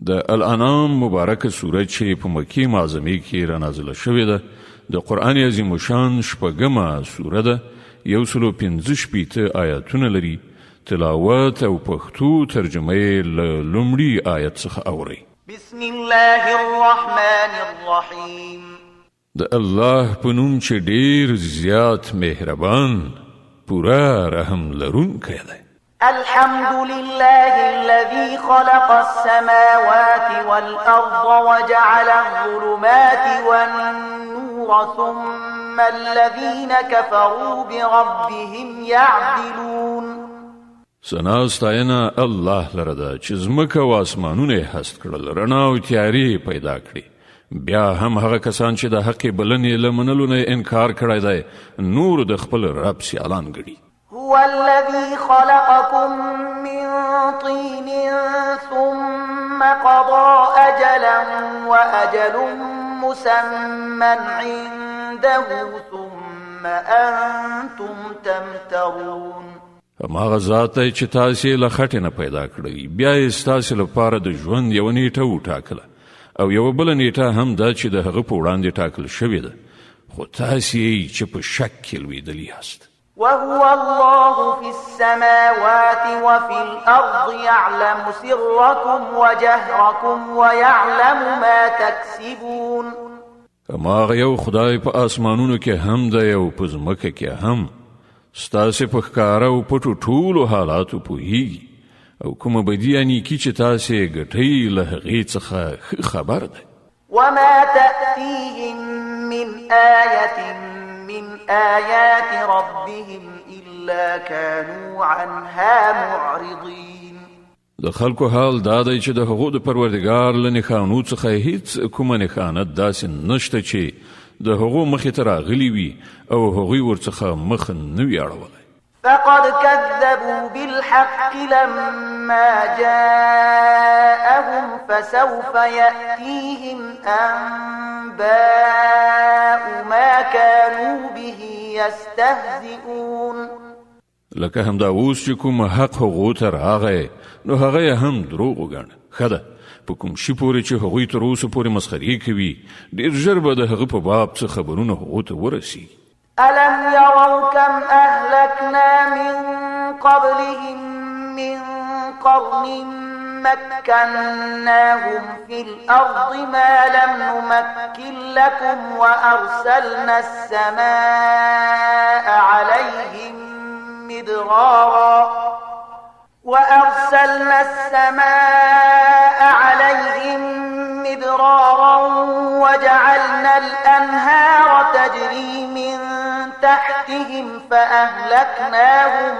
د الانام مبارکه سوره چې په مکی معظمه کې را نازله شوې ده د قران عظیم شان شپږمه سوره ده 115 آیاتونه لري تلاوت او پښتو ترجمه له لومړي آیت څخه اوري بسم الله الرحمن الرحیم د الله په نوم چې ډیر زیات مهربان پورا رحم لرونکی دی الحمد لله الذي خلق السماوات والأرض وجعل الظلمات والنور ثم الذين كفروا بربهم يعدلون سنا ستاینا الله لره ده چې زمکه او اسمانونه هست کړل رڼا او تیاری پیدا کړی بیا هم هغه کسان چې د حق بلنې لمنلو نه انکار کړی دی نور د خپل رب سیالان ګڼي هو الذي خلقكم من طين ثم قضى أجلا وأجل مسمى عنده ثم أنتم تمترون هماغه ذات دی چې تاسې له خټې نه پیدا کړی بیا یې ستاسې لپاره د ژوند یوه نیټه وټاکله او یوه بله نیټه هم ده چې د هغه په وړاندې ټاکل شوې ده خو تاسې یې چې په شک کې لوېدلي یاست وهو الله في السماوات وفي الأرض يعلم سركم وجهركم ويعلم ما تكسبون هماغه یو خدای په آسمانونو کې هم دی او په ځمکه کې هم ستاسې په ښکاره او پټو ټولو حالاتو پوهیږي او کومه بدي یا نیکي چې تاسې ګټئ له هغې څخه خبر دی وما تأتيهم من آية من آيات ربهم إلا كانوا عنها معرضين د خلکو حال دا دی چې د هغو د پروردګار له نښانو څخه هیڅ کومه نښانه داسې نشته چې د هغو مخې ته راغلي وي او هغوی ورڅخه مخ نه وي اړولی فقد كذبوا بالحق لما جاءهم فسوف يأتيهم أنباء ما كانوا به يستهزئون لکه همدا اوس چې کوم حق هغو ته راغی نو هغه هم دروغ وګڼه ښه ده په کوم شي پورې چې هغوی تر اوسه پورې مسخرې کوي ډېر ژر به د هغه په باب څه خبرونه هغو ته ورسیږي ألم يروا كم أهلكنا من قبلهم من قرن مكناهم في الأرض ما لم نمكن لكم وأرسلنا السماء عليهم مدرارا وجعلنا الأنهار تجري من تحتهم فأهلكناهم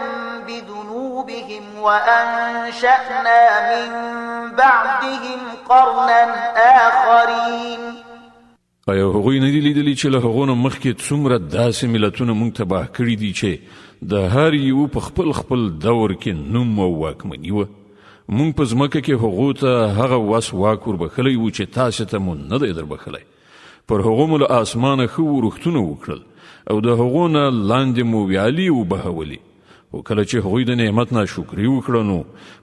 بذنوبهم وأنشأنا من بعدهم قرنا آخرين آیا هغوی نه دي لیدلي چې له هغو نه مخکې څومره داسې ملتونه موږ تباه کړي دي چې د هر یو په خپل خپل دور کې نوم او واکمني وه موږ په ځمکه کې هغو ته هغه وس واک وربخلی و چې تاسې ته مو نه دی دربخلی پر هغو مو له اسمانه ښه ورښتونه وکړل او د هغو نه لاندې مو ویالې وبهولې خو کله چې هغوی د نعمت ناشکري وکړه نو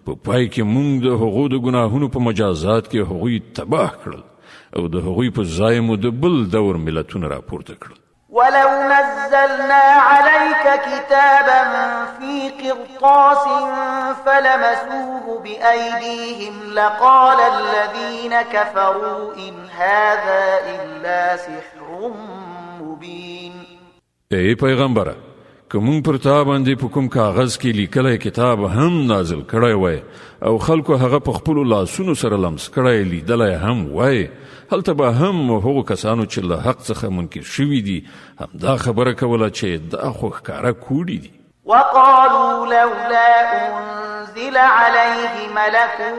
په پای کې موږ د هغو د ګناهونو په مجازات کې هغوی تباه کړل او د هغوی په ځای مو د بل دور ملتونه راپورته کړل ولو نزلنا عليك كتابا في قرطاس فلمسوه بأيديهم لقال الذين كفروا إن هذا إلا سحر مبين ای پیغمبره که مونږ پر تا باندې په کوم کاغذ کې لیکلی کتاب هم نازل کړی وای او خلکو هغه په خپلو لاسونو سره لمس کړی لیدلی هم وای هلته به هم هغو کسانو چې له حق څخه منکر شوي دي همدا خبره کوله چې دا خو ښکاره کوډي دي وقالوا لولا أنزل عليه ملك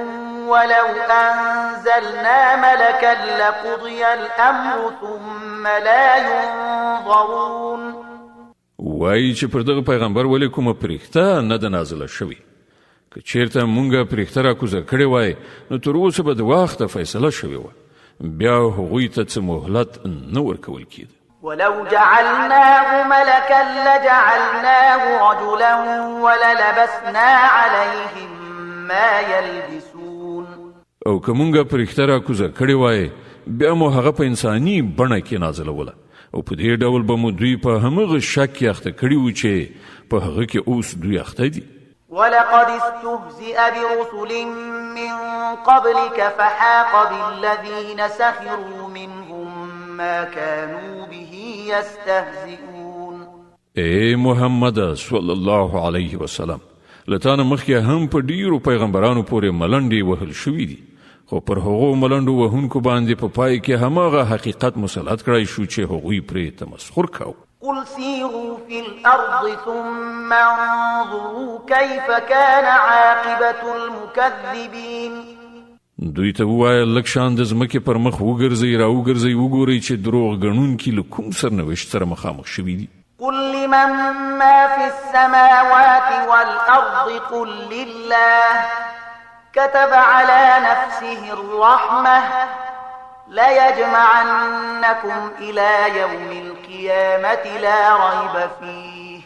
ولو أنزلنا ملكا لقضي الأمر ثم لا ينظرون وای چې پر دغه پیغمبر ولې کومه پرښته نه ده نازله شوې که چیرته مونږه پرښته راکوزه کړې وای نو تر اوسه به د وخته فیصله شوې وه بیا هغوی ته څه مهلت نه ورکول کېده ولو جعلناه ملكا لجعلناه رجلا وللبسنا عليهم ما يلبسون او که مونږه په رښتیا راکوزه کړې وای بیا مو هغه په انساني بڼه کې نازلوله او په دې ډول به مو دوی په همغه شک کې اخته کړي وو چې په هغه کې اوس دوی اخته دي. ولقد استهزئ برسل من قبلك فحاق بالذين سخروا منهم ما كانوا به يستهزئون. اے محمد صلی الله علیه وسلم لتانه مخکې هم په ډیرو پیغمبرانو پورې ملنډې وهل شوې دي خو پر هغو ملنډو وهونکو باندې په پای کې هماغه حقیقت مسلط کړی شو چې هغوی پرې تمسخر کاوه. قل سيروا في الأرض ثم انظروا كيف كان عاقبة المكذبين. دوی ته ووایه لږ شان د ځمکې پر مخ وګرځئ راوګرځئ وګورئ چې دروغ ګڼونکي له کوم سرنوشت سره مخامخ شوي دي. قل لمن ما في السماوات والأرض قل لله كتب على نفسه الرحمة ليجمعنكم إلى يوم القيامة لا ريب فيه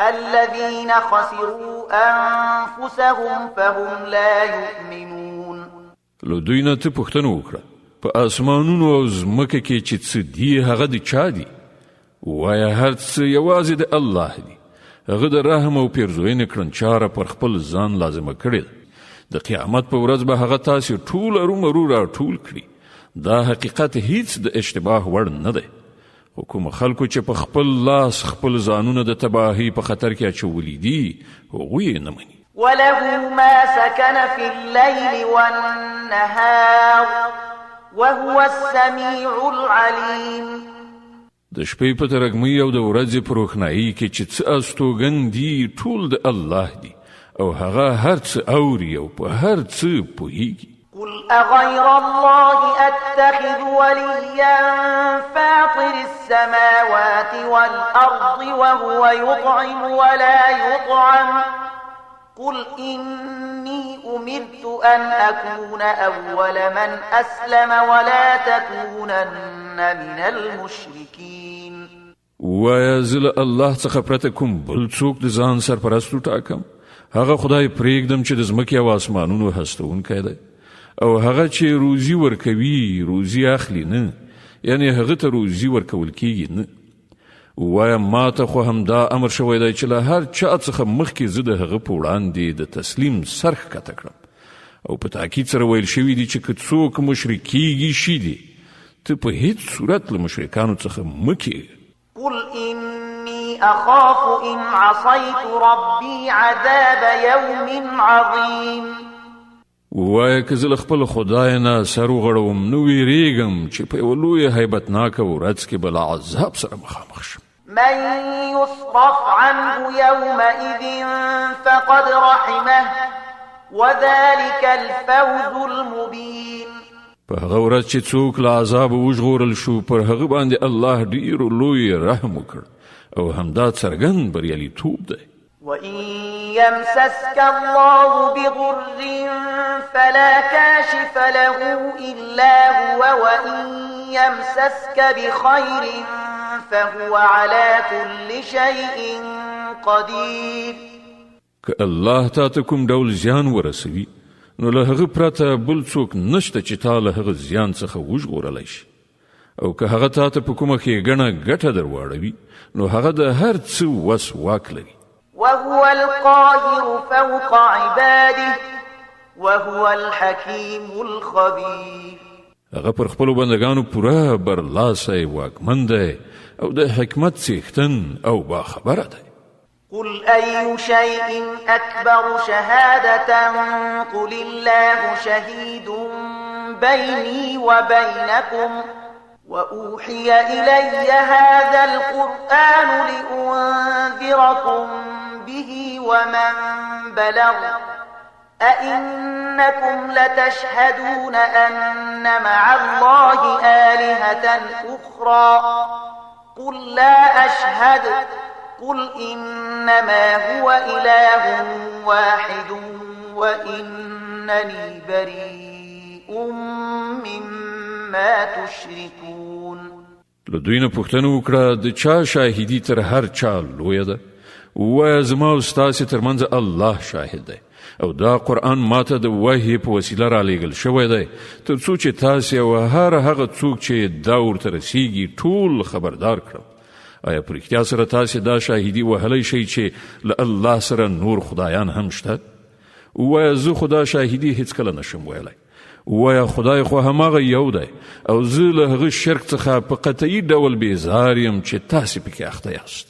الذين خسروا أنفسهم فهم لا يؤمنون. لو دوی نه ته پوښتنه وکړه په اسمانونو او ځمکه کې چې څه دي هغه د چا دي؟ وایه هر څه یوازې د الله دي. هغه د رحم او پیرزوینې کړنچاره پر خپل ځان لازمه کړې ده. د قیامت په ورځ به هغه تاسې ټول ارومرو راټول کړي. دا حقیقت هیڅ د اشتباه وړ نه دی. خو کوم خلکو چې په خپل لاس خپل ځانونه د تباهۍ په خطر کې اچولي دي هغوی یې نه مني. وله ما سكن في الليل والنهار وهو السميع العليم. د شپې په ترږمۍ او د ورځې په روښنایي کې چې څه استوګن دي ټول د الله دي او هغه هر څه اوري او په هر څه پوهیږي. قل أغير الله أتخذ وليا فاطر السماوات والأرض وهو يطعم ولا يطعم قل إني أمرت أن أكون أول من أسلم ولا تكونن من المشركين. وایه زه له الله څخه پرته کوم بل څوک د ځان سرپرست وټاکم. هغه خدای پرېږدم چې د ځمکې او اسمانونو هستونکی دی او هغه چې روزي ورکوي روزي اخلي نه، یعنی هغه ته روزي ورکول کیږي نه. وایم ما ته خو همدا امر شوی دی چې له هر چا څخه مخکې زه د هغه په وړاندې د تسلیم سر ښکته کړم او په تاکید سره ویل شوي دي چې که څوک مشرک کیږي شي دي ته په هیڅ صورت له مشرکانو څخه مه کیږه. قل إني أخاف إن عصيت ربي عذاب يوم عظيم. وایه که زه له خپل خدای نه سر وغړوم نو ویریږم چې په یوه لویه هیبتناکه ورځ کې به له عذاب سره مخامخ شم. من يصرف عنه يومئذ فقد رحمه وذلك الفوز المبين. په هغه ورځ چې څوک له عذاب وژغورل شو پر هغه باندې الله ډیر لوی رحم وکړ او همدا څرګند بریالیتوب دی. وإن يمسسك الله بضر فلا كاشف له إلا هو وإن يمسسك بخير فهو على كل شيء قدير. که الله تا ته کوم ډول زیان ورسوي نو له هغه پرته بل څوک نشته چې تا له هغه زیان څخه وژغورلی شي او که هغه تا ته په کومه ښېګڼه ګټه در واړوي نو هغه د هر څه وس واک لري. وهو القاهر فوق عباده وهو الحكيم الخبير. هغه پر خپلو بندگانو پوره برلاسی واکمن دی او د حکمت څښتن او باخبره دی. قل أي شيء أكبر شهادة قل الله شهيد بيني وبينكم وأوحي إلي هذا القرآن لأنذركم به ومن بلغ أئنكم لتشهدون أن مع الله آلهة أخرى قل لا أشهد قل إنما هو إله واحد وإنني بريء مما تشركون. لدوی نه پوښتنه وکړه د چا شاهدي تر هر چا لویه ده؟ ووایه زما او ستاسې ترمنځ الله شاهد دی او دا قرآن ماته د وحی په وسیله را لېږل شوی دی تر څو چې تاسې او هر هغه څوک چې دا ورته رسیږي ټول خبردار کړم. آیا په رښتیا سره تاسې دا شاهدي وهلی شئ چې له الله سره نور خدایان هم شته؟ ووایه زه خو دا شاهدي هیڅکله نشم ویلی. ووایه خدای خو هماغه یو دی او زه له هغه شرک څخه په قطعي ډول بیزار یم چې تاسې پکې اخته یاست.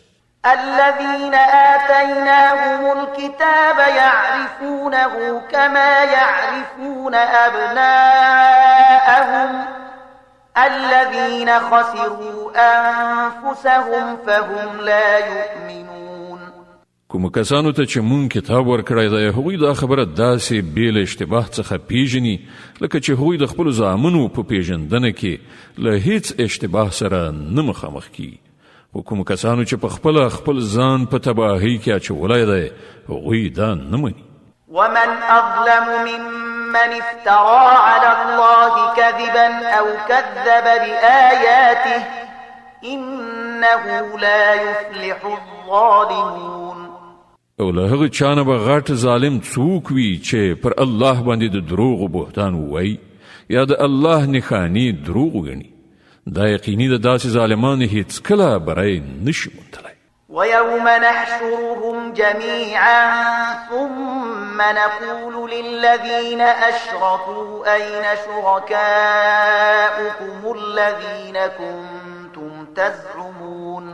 الذين آتيناهم الكتاب يعرفونه كما يعرفون أبناءهم الذين خسروا أنفسهم فهم لا يؤمنون. کوم کسانو ته چې مونږ کتاب ورکړی دی هغوی دا خبره داسې بې له اشتباه څخه پیژني لکه چې هغوی د خپلو زامنو په پیژندنه کې له هیڅ اشتباه سره نه مخامخ کیږي. خو کوم کسانو چې په خپل ځان په تباهۍ کې اچولی دی هغوی دا نه مني. ومن أظلم ممن افترى على الله كذبا أو كذب بآياته إنه لا يفلح الظالمون. او له هغه چانه به غټ ظالم څوک وي چې پر الله باندې د دروغ و بهتان ووایي یا د الله نښانې دروغ وګڼي دا یقیني د داسې ظالمانو هیڅکله بری نشي موندلی. ويوم نحشرهم جميعا ثم نقول للذين أشركوا أين شركاؤكم الذين كنتم تزعمون.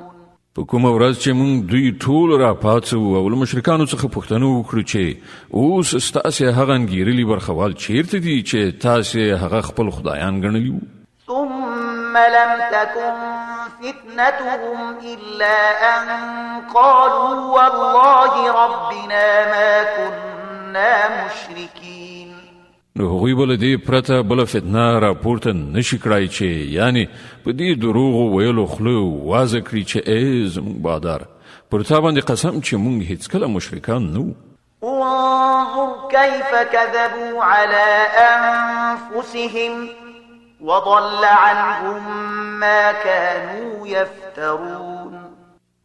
په کومه ورځ چې موږ دوی ټول را پاڅو او له مشرکانو څخه پوښتنه وکړو چې اوس ستاسې هغه انګېرلي برخوال چیرته دي چې تاسې هغه خپل خدایان ګڼلي وو؟ ثم لم تكن فتنتهم إلا أن قالوا والله ربنا ما كنا مشركين. نو هغوی بل دې پرته بل فتنه را پورته نشي کړای چې یعنی په دې دروغو ویلو خوله وازه کړي چې ای زموږ بادار پر تا باندې قسم چې موږ هیڅکله مشرکان نه وو. انظر كيف كذبوا على أنفسهم وضل عنهم ما كانوا يفترون.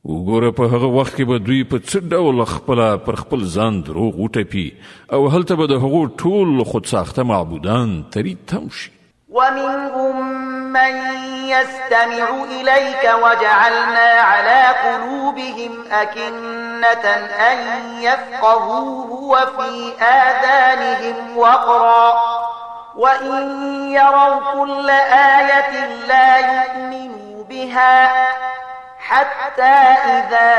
وګوره په هغه وخت کې به دوی په څه ډول پر خپل ځان دروغ وټپي او هلته به د هغو ټول خود ساخته معبودان تری تم شي. ومنهم من يستمع إليك وجعلنا على قلوبهم أكنة أن يفقهوه وفي آذانهم وقرا وإن يروا كل آية لا يؤمنوا بها حتى إذا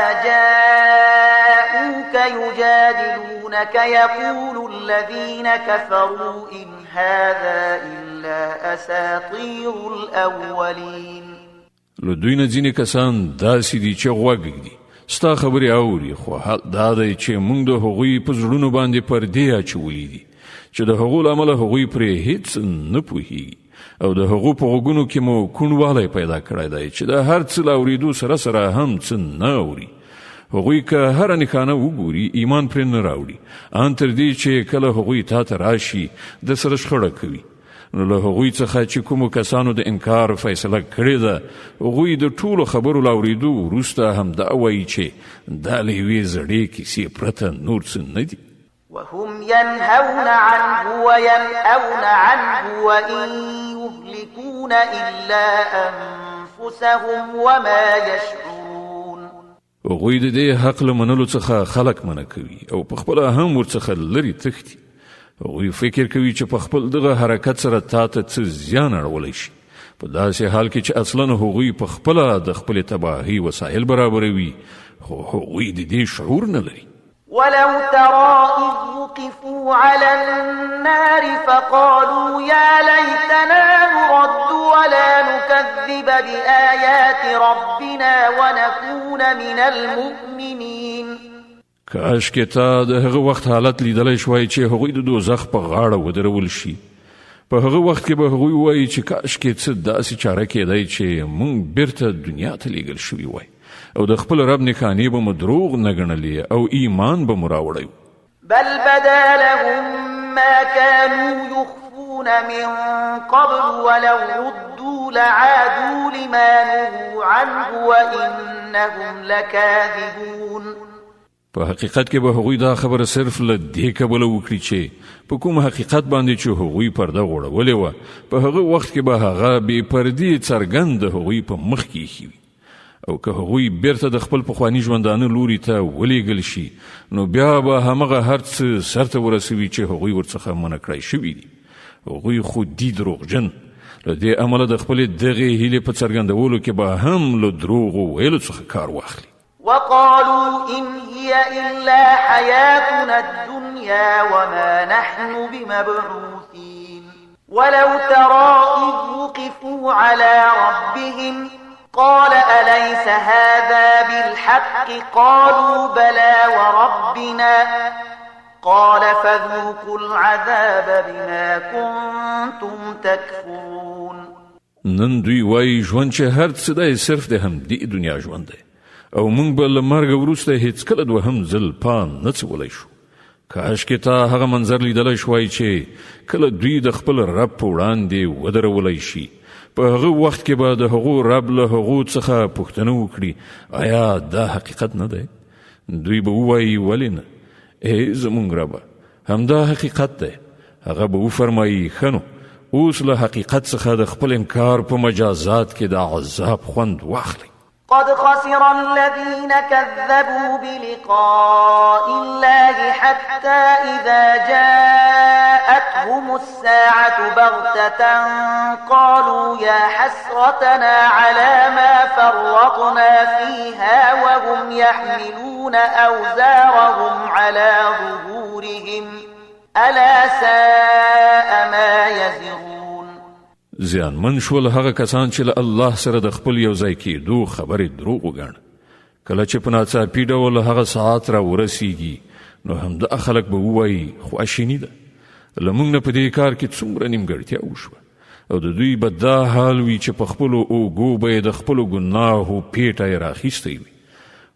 جاءوك يجادلونك يقول الذين كفروا إن هذا إلا أساطير الأولين. لدوی نه ځینې کسان داسې دي چې غوږ ږدي ستا خبرې اوري خو حال دا دی چې موږ د هغوی په زړونو باندې پردې اچولي دي چې د هغو له امله هغوی پرې هیڅ نه پوهېږي او د هغو په غوږونو کې مو کوڼوالی پیدا کړی دی چې د هر څه له اورېدو سره هم څه نه اوري. هغوی که هره نښانه وګوري ایمان پرې نه راوړي ان تر دې چې کله هغوی تا ته راشي د سره شخړه کوي. نو له هغوی څخه چې کومو کسانو د انکار فیصله کړې ده هغوی د ټولو خبرو له اورېدو وروسته همدا وایي چې دا له یوې زړې کیسې پرته نور څه نه دي. وهم ينهون عنه وينأون عنه وإن يهلكون إلا أنفسهم وما يشعرون. هغوی د دې حق له منلو څخه خلق منع کوي او په خپله هم ورڅخه لرې تښتي. هغوی فکر کوي چې په خپل دغه حرکت سره تا ته څه زیان اړولی شي په داسې حال کې چې اصلا هغوی په خپله د خپلې تباهۍ وسایل برابروي خو هغوی د دې شعور نه لري. ولو ترى إذ وقفوا على النار فقالوا يا ليتنا نرد ولا نكذب بآيات ربنا ونكون من المؤمنين. کاش کې تا د هغه وخت حالت لیدلی شوای چې هغوی د دوزخ په غاړه ودرول شي. په هغه وخت کې به هغوی وایي چې کاش کې څه داسې چاره کېدی چې موږ بیرته دنیا ته لیږل شوي وای او د خپل رب نښانې به مو دروغ نه ګڼلې او ایمان به مو راوړی. بل بدا لهم ما كانوا يخفون من قبل ولو ردوا لعادوا لما نهوا عنه وإنهم لكاذبون. په حقیقت کې به هغوی دا خبره صرف له دې کبله وکړي چې په کوم حقیقت باندې چې هغوی پرده غوړولې وه په هغه وخت کې به هغه بې پردې څرګند د هغوی په مخ کې ایښي وي او که هغوی بیرته د خپل پخواني ژوندانه لوري ته ولېږل شي نو بیا به همغه هر څه سرته ورسوي چې هغوی ورڅخه منع کړی شوي دي هغوی خو دي دروغجن له دې امله د خپلې دغې هیلې په څرګندولو کې به هم له دروغو ویلو څخه کار واخلي وقالوا إن هي إلا حياتنا الدنيا وما نحن بمبعوثين ولو ترى إذ وقفوا على ربهم قال أليس هذا بالحق قالوا بلى وربنا قال فذوقوا العذاب بما كنتم تكفرون نن دوی وایي ژوند چې هر څه دی صرف د همدې دنیا ژوند دی او موږ به له مرګه وروسته هیڅکله دوهم ځل پام نه څولی شو کاشکې تا هغه منظر لیدلی شوای چې کله دوی د خپل رب په وړاندې ودرولی شي په هغه وخت کې به د هغو رب له هغو څخه پوښتنه وکړي آیا دا حقیقت نه دی دوی به ووایي ولې نه ای زموږ ربه همدا حقیقت دی هغه به وفرمایي ښه نو اوس له حقیقت څخه د خپل انکار په مجازات کې د عذاب خوند واخلئ قد خسر الذين كذبوا بلقاء الله حتى إذا جاءتهم الساعة بغتة قالوا يا حسرتنا على ما فرطنا فيها وهم يحملون أوزارهم على ظهورهم ألا ساء ما يزرون زیانمن شول هغه کسان چې له الله سره د خپل یو ځای کېدو خبرې دروغ وګڼه کله چې په ناڅاپي ډول هغه ساعت را ورسیږي نو همدا خلک به ووایي خواشیني ده له موږ نه په دې کار کې څومره نیمګړتیا وشوه او د دوی به دا حال وي چې په خپلو اوږو به یې د خپلو ګناهو پیټه یې راخیستی وي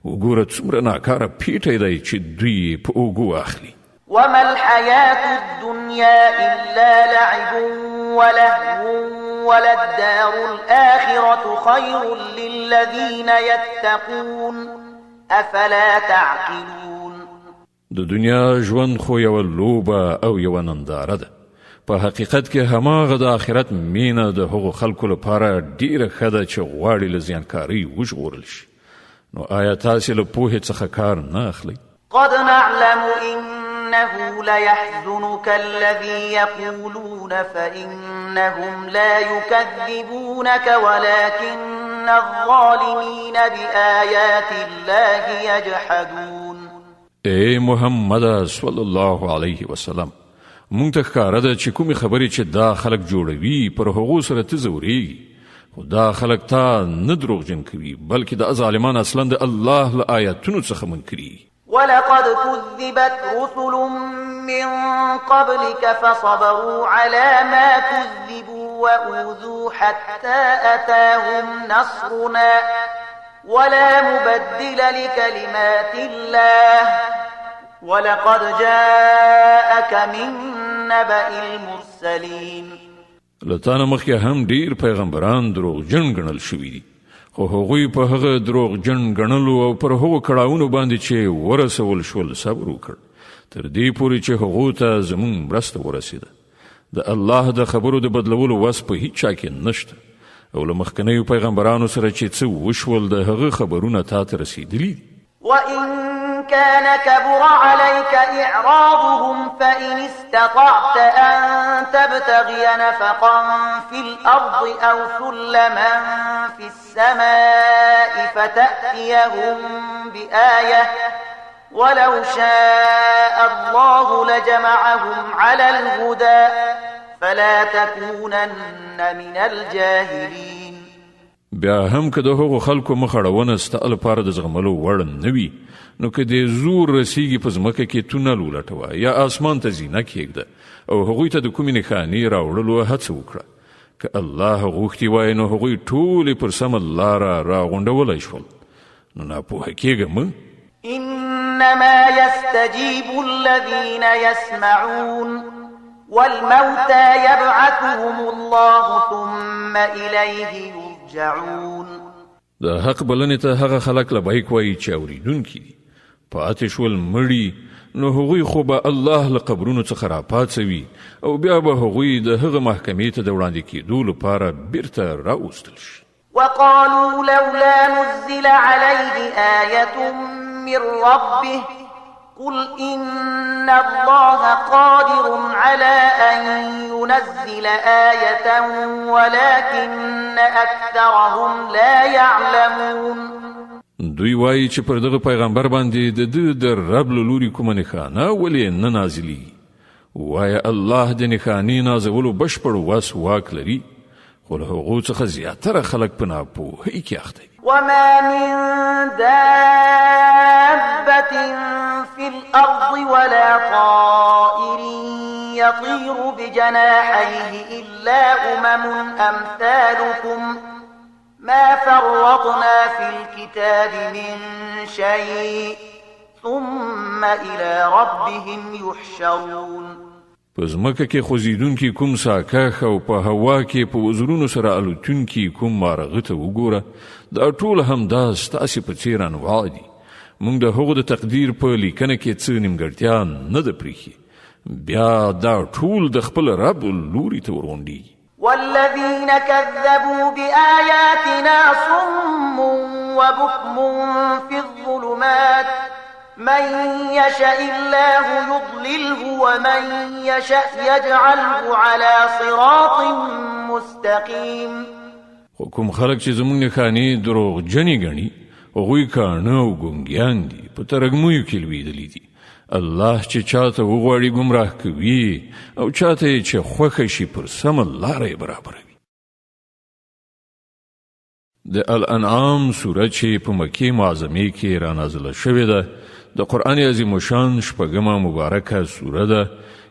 وګوره څومره ناکاره پیټی دی چې دوی په اوږو اخلي وما الحياة الدنيا إلا لعب ولهو وللدار الآخرة خير للذين يتقون أفلا تعقلون د دنیا ژوند خو یو لوبه او یو ننداره ده په حقیقت کې هماغه د آخرت مینه د هغو خلکو لپاره ډیره ښه ده چې غواړي له زیانکارۍ وژغورل شي نو آیا تاسې له پوهې څخه کار نه اخلئ قد نعلم إنه ليحزنك الذي يقولون فإنهم لا يكذبونك ولكن الظالمين بآيات الله يجحدون اے محمد صلی الله علیه وسلم مونږ ته ښکاره ده چې کومې خبرې چې دا خلک جوړوي پر هغو سره ته ځورېږي خو دا خلک تا نه دروغجن کوي بلکې دا ظالمان اصلا د الله له آیاتونو څخه منکري ولقد كذبت رسل من قبلك فصبروا على ما كذبوا وأوذوا حتى أتاهم نصرنا ولا مبدل لكلمات الله ولقد جاءك من نبأ المرسلين لتانه مخکې هم ډیر پیغمبران دروغجن ګڼل شوي دي خو هغوی په هغه دروغجن ګڼلو او پر هغو کړاوونو باندې چې ورسول شول صبر وکړ تر دې پورې چې هغو ته زموږ مرسته ورسېده د الله د خبرو د بدلولو وس په هیڅ چا کې نشته او له مخکنیو پیغمبرانو سره چې څه وشول د هغه خبرونه تا ته رسېدلي دي وإن كان كبر عليك إعراضهم فإن استطعت أن تبتغي نفقا في الأرض أو سلما في السماء فتأتيهم بآية ولو شاء الله لجمعهم على الهدى فلا تكونن من الجاهلين بیا هم که د هغو خلکو مخړونه ستا لپاره د زغملو وړ نه وي نو که د زور رسیږي په ځمکه کې تونل ولټوه یا اسمان ته زینه کښېږده او هغوی ته د کومې نښانې راوړلو هڅه وکړه که الله غوښتي وای نو هغوی ټولې پر سمه لاره راغونډولی شول نو ناپوهه کېږه مه إنما يستجيب الذين يسمعون والموتى يبعثهم الله ثم إليه يرجعون د حق بلنې ته هغه خلک لبیک وایي چې اوریدونکي دي پاتې شول مړي، نو هغوی خو به الله له قبرونو څخه راپاڅوي او بیا به هغوی د هغه محکمې ته د وړاندې کېدو لپاره بیرته راوستل شي. وقالوا لولا نزل عليه آية من ربه قل إن الله قادر على أن ينزل آية ولكن أكثرهم لا يعلمون. دوی وایي چې پر دغه پیغمبر باندې د رب له لوري کومه نښانه ولې نه نازلېږي. وایه الله د نښانې نازولو بشپړ وس واک لري، خو له هغو څخه زیاتره خلک په ناپوهۍ کې اخته دي. وما من دابة في الأرض ولا طائر يطير بجناحيه إلا أمثالكم ما فرطنا في الكتاب من شيء ثم إلى ربهم يحشرون. په ځمکه کې خوځېدونکي کوم ساکاښ او په هوا کې په وزرونو سره الوتونکي کوم مارغه ته وګوره، دا ټول همدا ستاسې په څېر انواع دي. موږ د هغو د تقدیر په لیکنه کې څه نیمګړتیا نه ده پرېښې، بیا دا ټول د خپل رب لوري ته ورغونډېږي. والذين كذبوا بآياتنا صم وبكم في الظلمات من يشاء الله يضلله ومن يشاء يجعله على صراط مستقيم. خو کوم خلک چې زموږ نښانې دروغجنې ګڼي، هغوی کاڼه او ګونګیان دي، په ترږمیو کې لوېدلي دي. الله چې چاته وغواړي ګمراه کوي او چاته یې چې خوښه شي پر سمه لاره یې برابروي. د الانعام سوره چې په مکې معظمې کې رانازله شوې ده، د قرآن عظیم الشان شپږمه مبارکه سوره ده.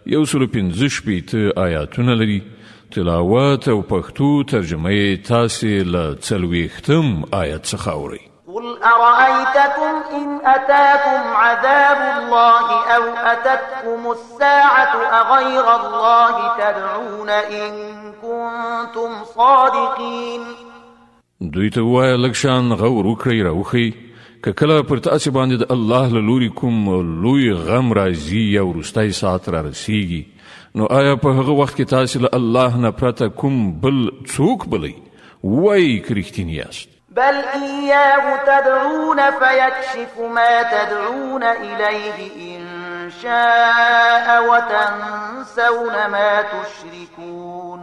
115 آیاتونه لري. تلاوت او پښتو ترجمه یې تاسې له 40 آیت څخه اورئ. قل أرأيتكم إن أتاكم عذاب الله أو أتتكم الساعة أغير الله تدعون إن كنتم صادقين. دوی ته ووایه لږ شان غور وکړئ راوښئ، که کله پر تاسې باندې د الله له لوري کوم لوی غم راځي یا وروستی ساعت را رسیږي، نو آیا په هغه وخت کې تاسې له الله نه پرته کوم بل څوک بلئ؟ وایئ که رښتیني یاست. بل إياه تدعون فيكشف ما تدعون إليه إن شاء وتنسون ما تشركون.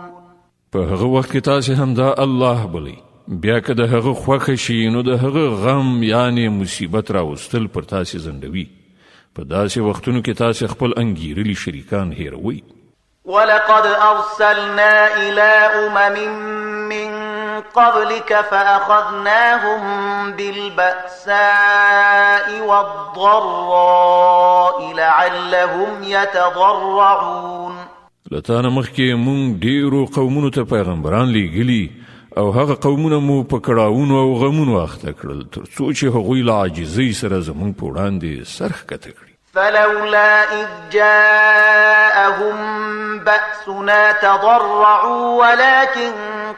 په هغه وخت کې تاسې همدا الله بلئ، بیا که د هغه خوښه شي نو د هغه غم یعنی مصیبت راوستل پر تاسې زندوي. په داسې وختونو کې تاسې خپل انګیرلي شریکان هیروئ. ولقد أرسلنا إلى من قبلك فأخذناهم بالبأساء والضراء لعلهم يتضرعون. لتانا مخکې مونږ ډیرو قومونو ته پیغمبران لیږلي او هغه قومونه مو په کړاوونو او غمونو اخته کړل تر څو چې هغوی له عاجزۍ سره زموږ په وړاندې سر ښکته کړي. فلولا إذ جاءهم بأسنا تضرعوا ولكن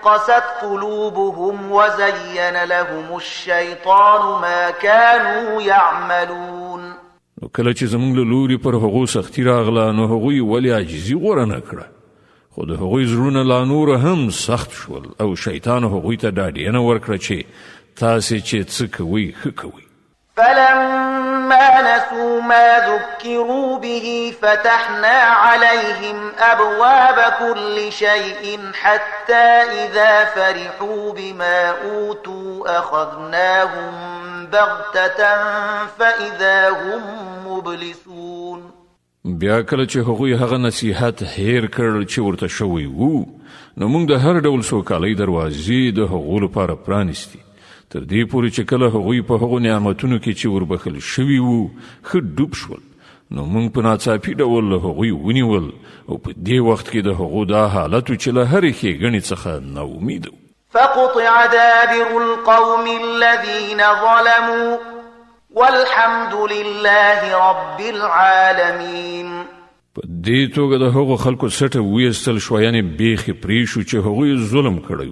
قست قلوبهم وزين لهم الشيطان ما كانوا يعملون. نو کله چې زموږ له لوري پر هغو سختي راغله نو هغوی ولې عاجزي غوره نه کړه، خو د هغوی زړونه لا نور هم سخت شول او شیطان هغوی ته ډاډینه ورکړه چې تاسې چې څه کوئ ښه کوئ. فلما نسوا ما ذكروا به فتحنا عليهم أبواب كل شيء حتى إذا فرحوا بما أوتوا أخذناهم بغتة فإذا هم مبلسون. بیا کله چې هغوی هغه نصیحت هیر کړ چې ورته شوی وو، نو موږ د هر ډول سوکالۍ دروازې د هغو لپاره پرانیستي، تر دې پورې چې کله هغوی په هغو نعمتونو کې چې وربخل شوي وو ښه ډوب شول، نو موږ په ناڅاپي ډول له هغوی ونیول او په دې وخت کې د هغو دا حالت و چې له هرې ښېګڼې څخه ناامید وو. فقطع دابر القوم الذين ظلموا والحمد لله رب العالمين. په دې توګه د هغو خلکو سټه ویستل شو، یعنې بیخي پرې شو چې هغوی ظلم کړی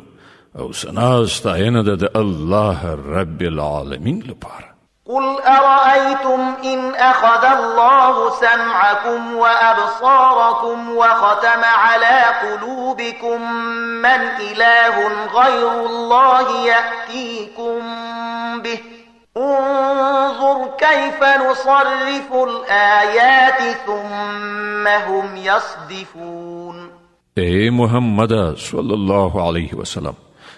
او ثنا ستاینه ده د الله رب العالمین لپاره. قل أرأيتم إن أخذ الله سمعكم وأبصاركم وختم على قلوبكم من إله غير الله يأتيكم به انظر كيف نصرف الآيات ثم هم يصدفون. اے محمد صلی الله علیه وسلم،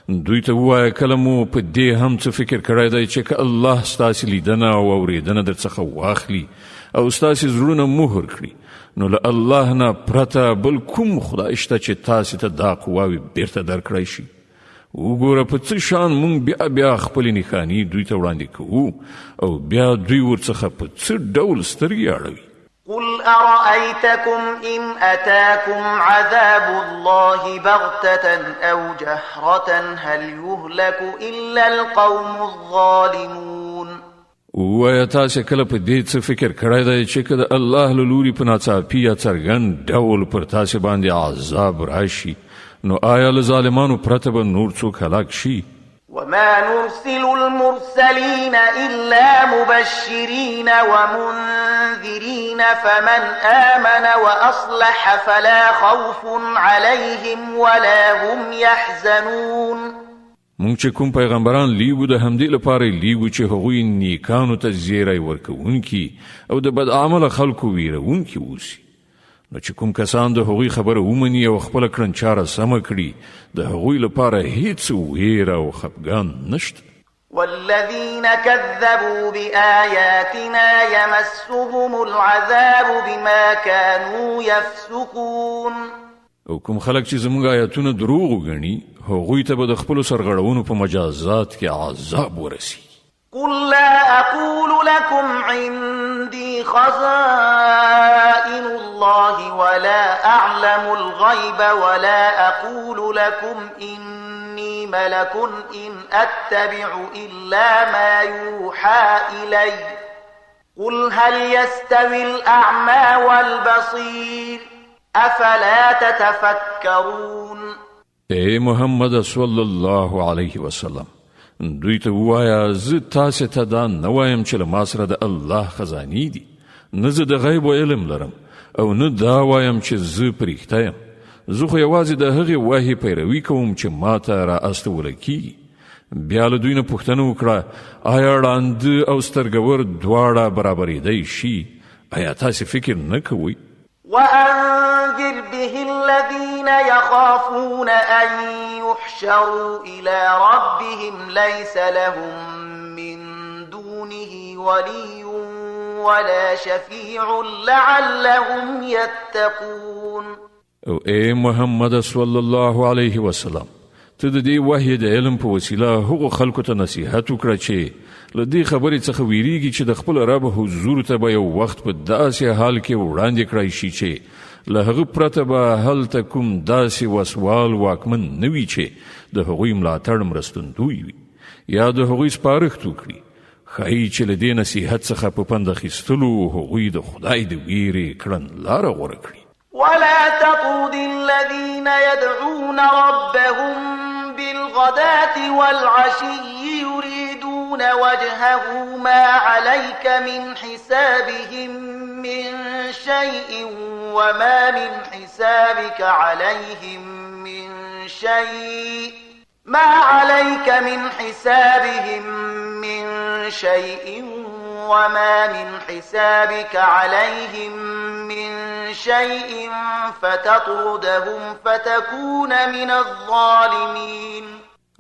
دوی ته ووایه کله مو په دې هم څه فکر کړی دی چې که الله ستاسې لیدنه او اورېدنه در څخه واخلي او ستاسې زړونه مهر کړي، نو له الله نه پرته بل کوم خدای شته چې تاسې ته دا قواوې بیرته درکړی شي. وګوره په څه شان مونږ بیا خپلې نښانې دوی ته وړاندې کوو او بیا دوی ورڅخه په څه ډول سترګې اړوي. قل أرأيتكم إن أتاكم عذاب الله بغتة أو جهرة هل يهلك إلا القوم الظالمون. ووایا تاسې کله په دې څه فکر کړی دی چې که د الله له لوري په ناڅاپي یا څرګند ډول پر تاسې باندې عذاب راشي، نو آیا له ظالمانو پرته به نور څوک هلاک شي؟ وما نرسل المرسلين إلا مبشرين ومنذرين فمن آمن وأصلح فلا خوف عليهم ولا هم يحزنون. مونږ چې کوم پیغمبران لیږو د همدې لپاره لیږو چې هغوی نیکانو ته زیری ورکوونکي او د بد عمله خلکو ویرونکي اوسي. نو چې کوم کسان د هغوی خبره ومني او خپله کړنچاره سمه کړي، د هغوی لپاره هیڅ ویره او خفګان نشته. والذين كذبوا بآياتنا يمسهم العذاب بما كانوا يفسقون. او کوم خلک چې زموږ آیاتونه دروغ وګڼي، هغوی ته به د خپلو سرغړونو په مجازات کې عذاب ورسي. قل لا أقول لكم عندي خزائن الله ولا أعلم الغيب ولا أقول لكم إني ملك إن أتبع إلا ما يوحى إلي قل هل يستوي الأعمى والبصير أفلا تتفكرون. اے محمد صلی الله علیه وسلم، دوی ته ووایا زه تاسې ته دا نه وایم چې له ما سره د الله خزانې دي، نه زه د غیب علم لرم او نه دا وایم چې زه په رښتیا یم. زه خو یوازې د هغې وحي پیروي کوم چې ما ته را استوله کیږي. بیا له دوی نه پوښتنه وکړه آیا ړانده او سترګور دواړه برابرېدی شي؟ آیا تاسې فکر نه کوئ؟ وأنذر به الذين يخافون أن يحشروا إلى ربهم ليس لهم من دونه ولي ولا شفيع لعلهم يتقون. او اے محمد صلی الله علیه وسلم، ته د دې وحی د علم په وسیله هغو خلکو ته نصیحت وکړه چې له دې خبرې څخه ویریږي چې د خپل رب حضور ته به یو وخت په داسې حال کې وړاندې کړی شي چې له هغه پرته به هلته کوم داسې وسوال واکمن نه وي چې د هغوی ملاتړ مرستندوی وي یا د هغوی سپارښت وکړي. ښایي چې له دې نصیحت څخه په پند اخیستلو هغوی د خدای د ویرې کړنلاره غوره کړي. ولا تطرد الذين يدعون ربهم بالغداة والعشي يريدون وجهه ما عليك من حسابهم من شيء وما من حسابك عليهم من شيء ما عليك من حسابهم من شيء وما من حسابك عليهم من شيء فتطردهم فتكون من الظالمين.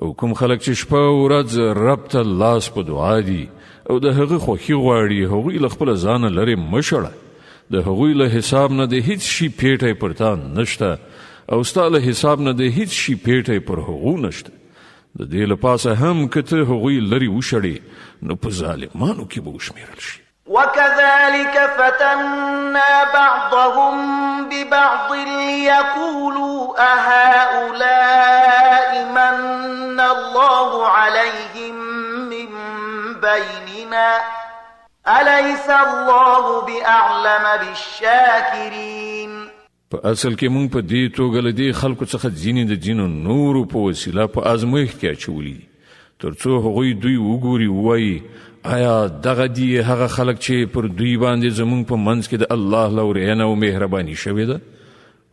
او کوم خلک چې شپه او ورځ رب ته لاس په دعا دي او د هغه خوښي غواړي، هغوی له خپله ځانه لرې مه شړه. د هغوی له حساب نه د هیڅ شي پیټی پر تا نشته او ستا له حساب نه د هیڅ شي پیټی پر هغو نشته. د دې له پاسه هم که ته هغوی لرې وشړې نو په ظالمانو کې به وشمېرل شي. وكذلك فتنا بعضهم ببعض ليقولوا أهؤلاء من الله عليهم من بيننا أليس الله بأعلم بالشاكرين. په اصل کې مونږ په دې توګه له دې خلکو څخه ځینې د ځینو نورو په وسیله په ازمایښت کې اچولي دي، تر څو هغوی دوی وګوري ووایي آیا دغه دی هغه خلک چې پر دوی باندې زمونږ په منځ کې د الله لورینه او مهرباني شوې ده؟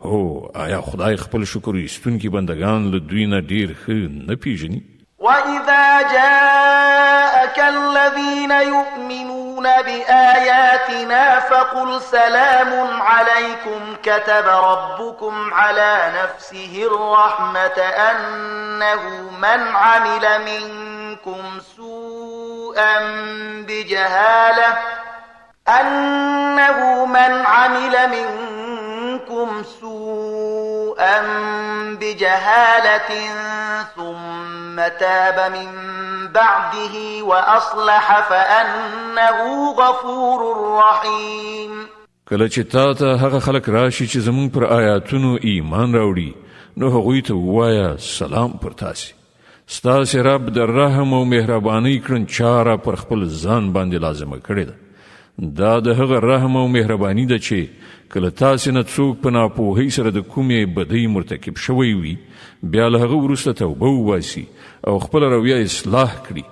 هو آیا خدای خپل شکر ایستونکي بندگان له دوی نه ډیر ښه نه پیژني؟ وإذا جاءك الذين يؤمنون بآياتنا فقل سلام عليكم كتب ربكم على نفسه الرحمة أنه من عمل منكم سوءا بجهالة ثم تاب من بعده وأصلح فأنه غفور رحيم. کله چې تا ته هغه خلک راشي چې زمونږ پر آیاتونو ایمان راوړي نو هغوی ته ووایه سلام پر تاسې. ستاسې رب د رحم او مهربانۍ کړنچاره پر خپل ځان باندې لازمه کړې ده. دا د هغه رحم او مهرباني ده چې کله تاسې نه څوک په ناپوهۍ سره د کومې بدۍ مرتکب شوی وي بیا له هغه وروسته توبه وباسي او خپل رویه اصلاح کړي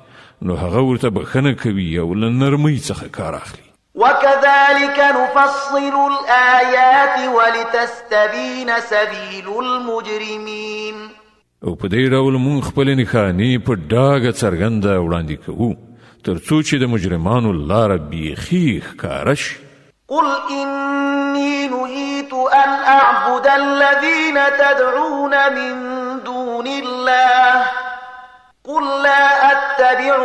نو هغه ورته بخښنه کوي او له نرمۍ څخه کار اخلي. وكذلك نفصل الآيات ولتستبين سبيل المجرمين. او په دې ډول مونږ خپل نښانې په ډاګه څرګنده وړاندې کوو تر څو چې د مجرمانو لاره بیخي ښکاره شي. قل إني نهيت أن أعبد الذين تدعون من دون الله قل لا أتبع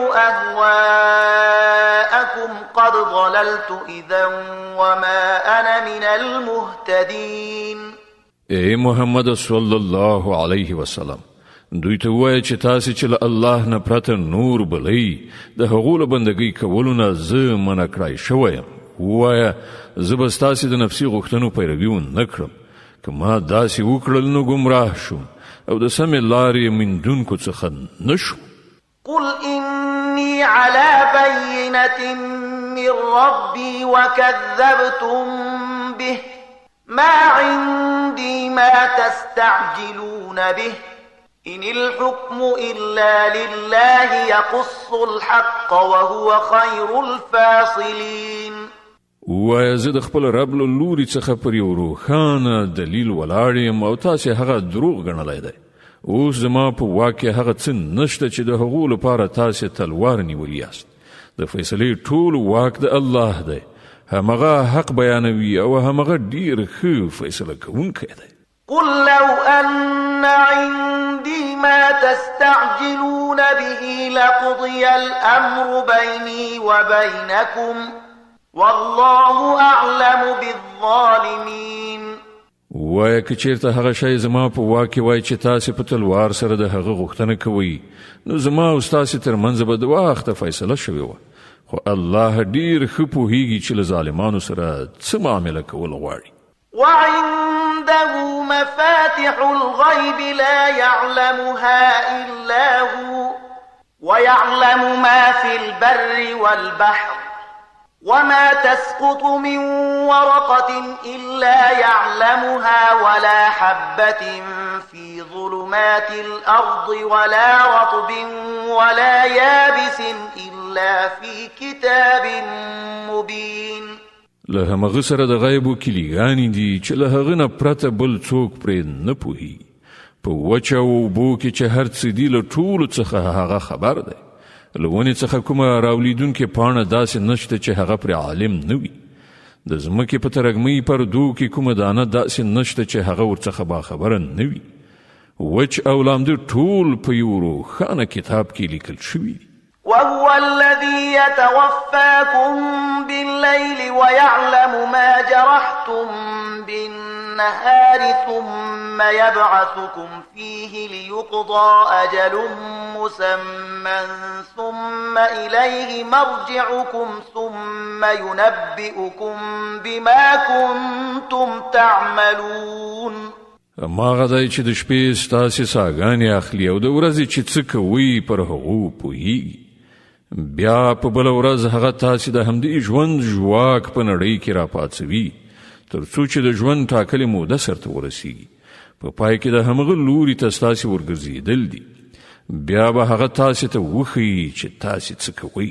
أهواءكم قد ضللت إذا وما أنا من المهتدين. اے محمد صلی الله علیه وسلم دوی ته وایه چې تاسې چې له الله نه پرته نور بلئ د هغو له بندګۍ کولو نه زه منع کړی شوی یم. ووایه زه به ستاسې د نفسي غوښتنو پیروي ونه کړم. که ما داسې وکړل نو ګمراه شوم او د سمې لارې موندونکو څخه نه شوم. قل إني على بينة من ربي وكذبتم به ما عندي ما تستعجلون به إن الحكم إلا لله يقص الحق وهو خير الفاصلين. وایه زه د خپل رب له لوري څخه پر یو روښانه دلیل ولاړ یم او تاسې هغه دروغ ګڼلی دی. اوس زما په واک کې هغه څه نشته چې د هغو لپاره تاسې تلوار نیولی یاست. د فیصلې ټول واک د الله دی. همغه حق بیانوي او همغه ډیر ښه فیصله کوونکی دی. قل لو أن عندي ما تستعجلون به لقضي الأمر بيني وبينكم والله أعلم بالظالمين. وایه که چیرته هغه شی زما په واک کې وای چې تاسې په تلوار سره د هغه غوښتنه کوئ نو زما او ستاسې ترمنځ به د وخته فیصله شوې وه. خو الله ډیر ښه پوهیږي چې له ظالمانو سره څه معامله کول غواړي. وعنده مفاتح الغيب لا يعلمها إلا هو ويعلم ما في البر والبحر وما تسقط من ورقة إلا يعلمها ولا حبة في ظلمات الأرض ولا رطب ولا يابس إلا في كتاب مبين. له همغه سره د غیبو کلیګانې دي چې له هغه نه پرته بل څوک پرې نه پوهیږي. په وچه او اوبو کې چې هر څه دي له ټولو څخه هغه خبر دی. له ونې څخه کومه راولیدونکې پاڼه داسې نشته چې هغه پرې عالم نه وي. د ځمکې په ترږمۍ پردو کې کومه دانه داسې نشته چې هغه ورڅخه باخبره نه وي. وچ او لامده ټول په یو روښانه کتاب کې لیکل شوي دي. وهو الذي يتوفاكم بالليل ويعلم ما جرحتم بالنهار ثم يبعثكم فيه ليقضى أجل مسمى ثم إليه مرجعكم ثم ينبئكم بما كنتم تعملون. ما غدای چې د شپې ستاسې ساګانې اخلي او د ورځې چې څه کوي پر هغو پوهیږي. بیا په بله ورځ هغه تاسې د همدې ژوند ژواک په نړۍ کې راپاڅوي تر څو چې د ژوند ټاکلې موده سرته ورسیږي. په پای کې د همغه لوري ته ستاسې ورګرځېدل دي. بیا به هغه تاسې ته وښیي چې تاسې څه کوئ.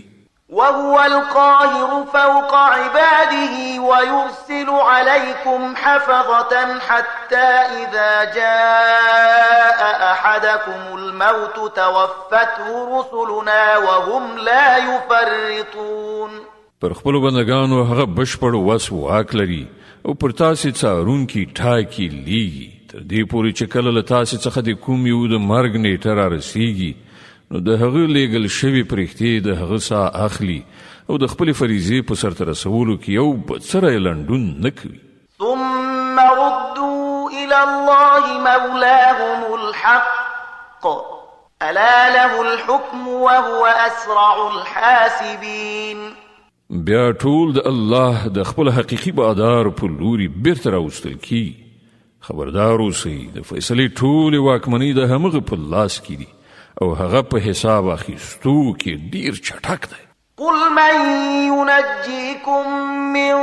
وهو القاهر فوق عباده ويرسل عليكم حفظة حتى إذا جاء أحدكم الموت توفته رسلنا وهم لا يفرطون. پر خپل بندگانو هغه بشپړ وس واک لري او پر تاسو څارونکي ټاکي لیږي تر دې پورې چې کله له تاسو څخه د کوم یو د مرګ نیټه را رسیږي نو د هغه لیږل شوي پرښتې د هغه ساه اخلي او د خپل فریضې په سرته رسولو کې یو بڅری لنډون نه کوي. ثم ردوا إلى الله مولاهم الحق ألا له الحكم وهو أسرع الحاسبين. بیا ټول د الله د خپل حقیقي بادار په لوري بیرته راوستل کی. خبردار اوسئ د فیصلې ټولې واکمنۍ د همغه په لاس کې دي او هغه په حساب اخیستو کې ډیر چټک دی. قل من ينجيكم من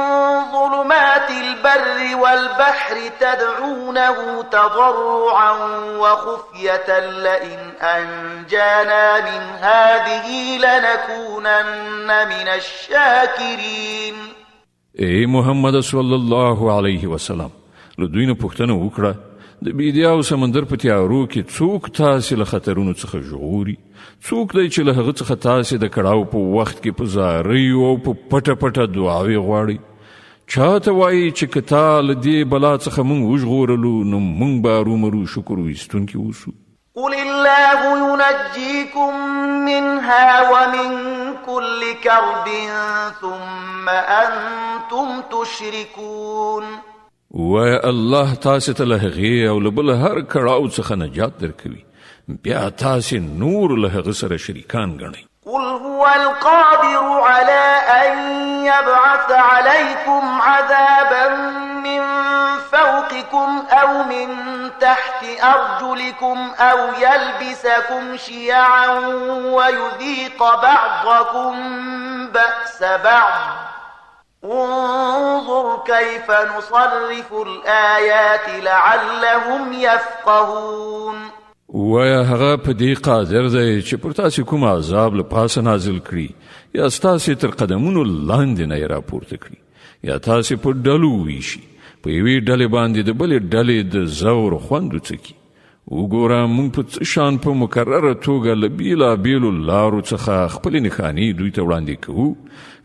ظلمات البر والبحر تدعونه تضرعا وخفية لئن أنجانا من هذه لنكونن من الشاكرين. اے محمد صلی الله علیه وسلم له دوی نه پوښتنه وکړه د بیدیا او سمندر په تیارو کې څوک تاسو له خطرونو څخه ژغوري؟ څوک دی چې له هغه څخه تاسو د کړاو په وخت کې په زارۍ او په پټه پټه دعاوې غواړي؟ چاته وایي چې که تا له دې بلا څخه موږ وژغورلو نو موږ به ارومرو شکر ویستونکي اوسو. قل الله ينجيكم منها ومن كل كرب ثم أنتم تشركون. وای الله تاسو ته له هغې او له بل هر کړاو څخه نجات درکوي بیا تاسو نور له هغه سره شریکان ګڼئ. قل هو القادر على أن يبعث عليكم عذابا من فوقكم أو من تحت أرجلكم أو يلبسكم شيعا ويذيق بعضكم بأس بعض انظر كيف نصرف الآيات لعلهم يفقهون. ویا هغه په دې قادر دی چې پر تاسو کوم عذاب له پاسه نازل کړي یا تاسو تر قدمونو لاندې نه راپورته کړي یا تاسو په ډلو ویشي په یوې ډلې باندې د بلې ډلې د زور خوندو څکي. وګوره موږ په شان په مکرره توګه له بیلابیلو لارو څخه خپل نښانې دوی ته وړاندې کوو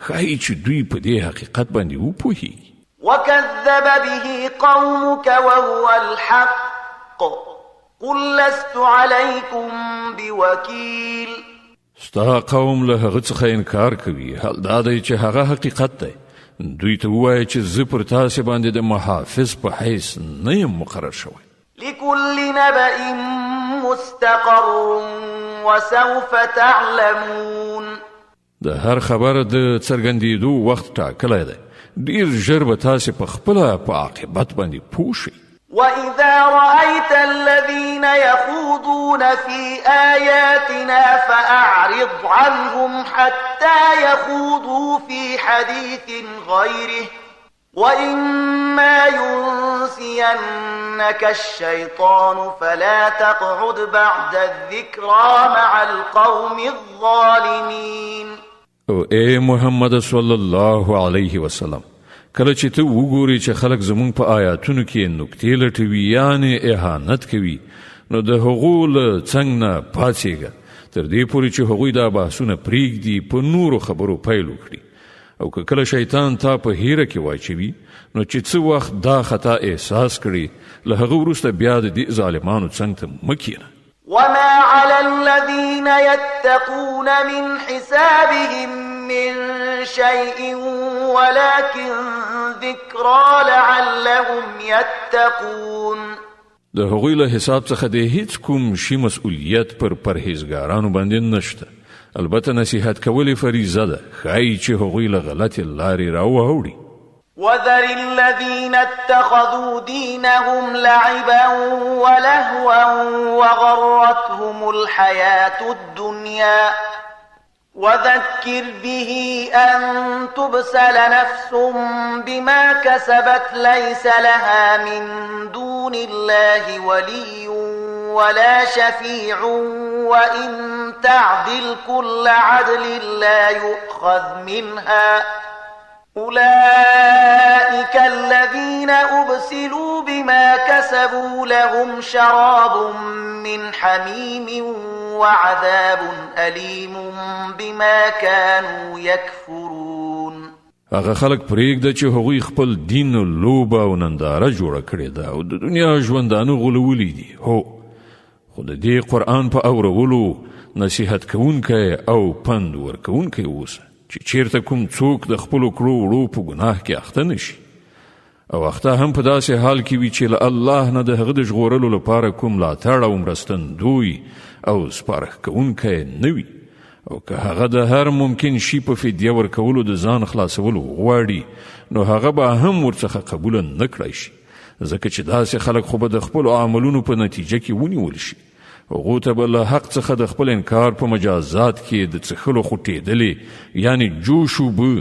ښایي چې دوی په دې حقیقت باندې وپوهیږي. وكذب به قومك وهو الحق قل لست عليكم بوكيل. ستا قوم له هغه څخه انکار کوي حال دا دی چې هغه حقیقت دی. دوی ته ووایه چې زه پر تاسې باندې د محافظ په حیث نه یم مقرر شوی. لكل نبأ مستقر وسوف تعلمون. د هر خبر د څرګندېدو وخت ټاکلی دی. ډیر ژر به تاسې په خپله په عاقبت باندې پوه شئ. وإذا رأيت الذين يخوضون في آياتنا فأعرض عنهم حتى يخوضوا في حديث غيره وإما ينسينك الشيطان فلا تقعد بعد الذكرى مع القوم الظالمين. او اے محمد صلی الله علیه وسلم کله چې ته وګوري چې خلک زمونږ په آیاتونو کې نکتې لټوي یعنی اهانت کوي نو د هغو له څنګ نه پاڅېږه تر دې پورې چې هغوی دا بحثونه پرېږدي په نورو خبرو پیل وکړي. او که کله شیطان تا په هیره کې واچوي نو چې څه وخت دا خطا احساس کړي له هغه وروسته بیا د دې ظالمانو څنګ ته مه کښېنه. وما على الذين يتقون من حسابهم من شيء ولكن ذكرى لعلهم يتقون. د هغوی له حساب څخه د هیڅ کوم شي مسؤلیت پر پرهیزګارانو باندې نشته. البته نصیحت کول فریضه ده ښایي چې هغوی له غلطې لارې راواوړي. وذر الذين اتخذوا دينهم لعبا ولهوا وغرتهم الحياة الدنيا وذكر به أن تبسل نفس بما كسبت ليس لها من دون الله ولي ولا شفيع وإن تعدل كل عدل لا يؤخذ منها أولئك الذين أبسلوا بما كسبوا لهم شراب من حميم وعذاب أليم بما كانوا يكفرون. هغه خلک پرېږده چې هغوی خپل دین لوبه او ننداره جوړه کړې ده او د دنیا ژوندانه غولولي دي. هو خو د دې قرآن په اورولو نصیحت کوونکی او پند ورکوونکی اوسه چې چیرته کوم څوک د خپلو کړو وړو په ګناه کې اخته نشي او اخته هم په داسې حال کې وي چې له الله نه د هغه د ژغورلو لپاره کوم ملاتړ او مرستندوی او سپارښت کوونکی نه وي او که هغه د هر ممکن شي په فدیه ورکولو د ځان خلاصولو غواړي نو هغه به هم ورڅخه قبوله نه کړی شي ځکه چې داسې خلک خو به د خپلو عملونو په نتیجه کې ونیول شي. هغو ته به له حق څخه د خپل انکار په مجازات کې د څښلو خوټېدلې یعنی جوش اوبه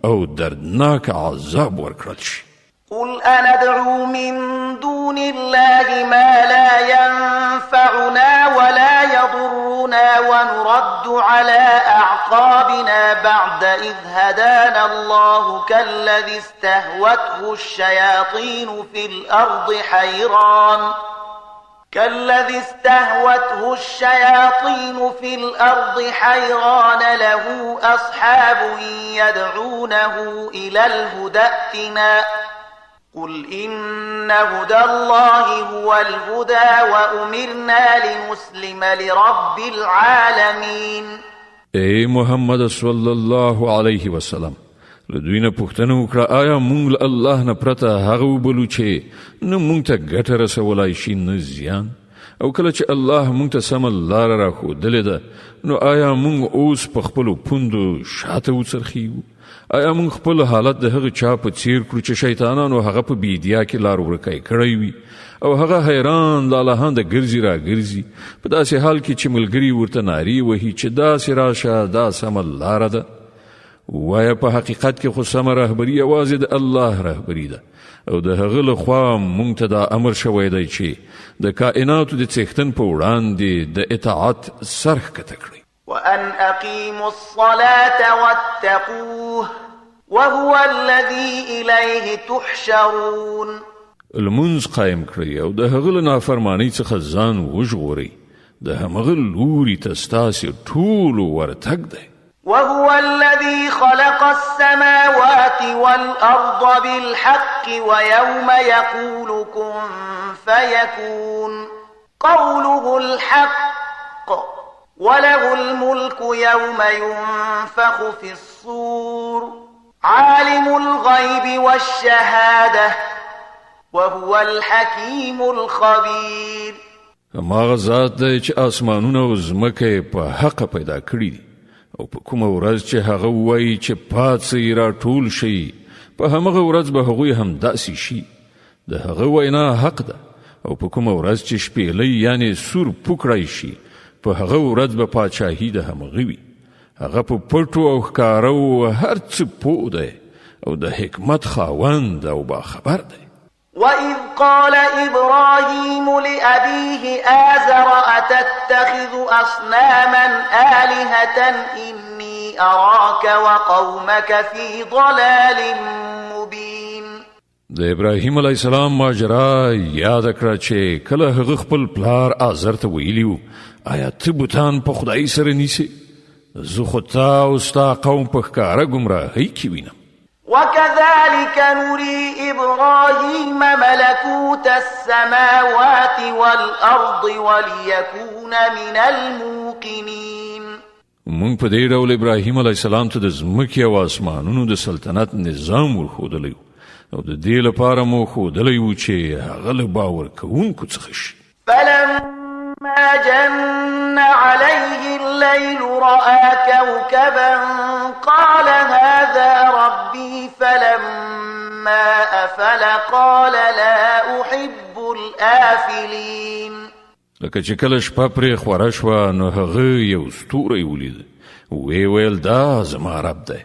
او دردناک عذاب ورکړل شي. قل أندعو من دون الله ما لا ينفعنا ولا يضرنا ونرد على أعقابنا بعد إذ هدانا الله كالذي استهوته الشياطين في الأرض حيران له أصحاب يدعونه إلى الهدى ائتنا قل إن هدى الله هو الهدى وأمرنا لنسلم لرب العالمين. اے محمد صلی الله علیه وسلم لدوی نه پوښتنه وکړه آیا موږ الله نه پرته هغه وبلو چې نه موږ ته ګټه رسولای شي نه زیان او کله چې الله موږ ته سمه لاره راښودلې ده نو آیا موږ اوس په خپلو پوندو شاته وڅرخیږو؟ آیا موږ خپل حالت د هغه چا په څیر کړو چې شیطانانو هغه په بیدیا کې لار ورکای کړی وي او هغه حیران لالهانده ګرځي را ګرځي په داسې حال کې چې ملګري ورته نارې وهي چې داسې راشه دا سمه لاره ده؟ وایا په حقیقت کې خو سمه رهبري یوازې د الله رهبري ده او د هغه لخوا موږ ته دا امر شوی دی چې د کائناتو د څښتن په وړاندې د اطاعت سر ښکته کړئ. وأن أقيموا الصلاة واتقوه وهو الذي إليه تحشرون. المنز قائم کړئ او د هغه له نافرمانۍ څخه ځان وژغورئ د همغه لوري ته ستاسې ټولو ورتګ دی. وهو الذي خلق السماوات والأرض بالحق ويوم يقول كن فيكون قوله الحق وله الملك يوم ينفخ في الصور عالم الغيب والشهادة وهو الحكيم الخبير. هماغه ذات دی چې آسمانونه او ځمکه په حق پیدا کړي دي او په کومه ورځ چې هغه وایي چې پاڅئ راټول شئ په همغه ورځ به هغوی هم داسې شي. د هغه وینا حق ده او په کومه ورځ چې شپېلۍ یعنی سور پوکړی شي په هغه ورځ به پاچاهي د همغه وي. هغه په پټو او ښکارو هر څه پوه دی او د حکمت خاوند او باخبر دی. وَإِذْ قَالَ إِبْرَاهِيمُ لِأَبِيهِ آزَرَ أَتَتَّخِذُ أَصْنَامًا آلِهَةً إِنِّي أَرَاكَ وَقَوْمَكَ فِي ضَلَالٍ مُبِينٍ. د ابراهیم علیه السلام ماجرا یاد کړه چې کله هغه خپل پلار آزر ته ویلیو آیا ته بوتان په خدای سره نیسې؟ زه خو تا او ستا قوم په ښکاره ګمراهۍ کې وینم. وكذلك نري إبراهيم ملكوت السماوات والأرض وليكون من الموقنين. مونږ په دې ډول ابراهیم علیه السلام ته د ځمکې او اسمانونو د سلطنت نظام ورښودلی او د دې لپاره مو ښودلی و چې هغه له باور کوونکو څخه شي. فلما جن عليه الليل رأى كوكبا قال هذا ربي فلما أفل قال لا أحب الآفلين. لکه چې کله شپه پرې خوره شوه نو هغه یو ستوری ولید وی ویل دا زما رب دی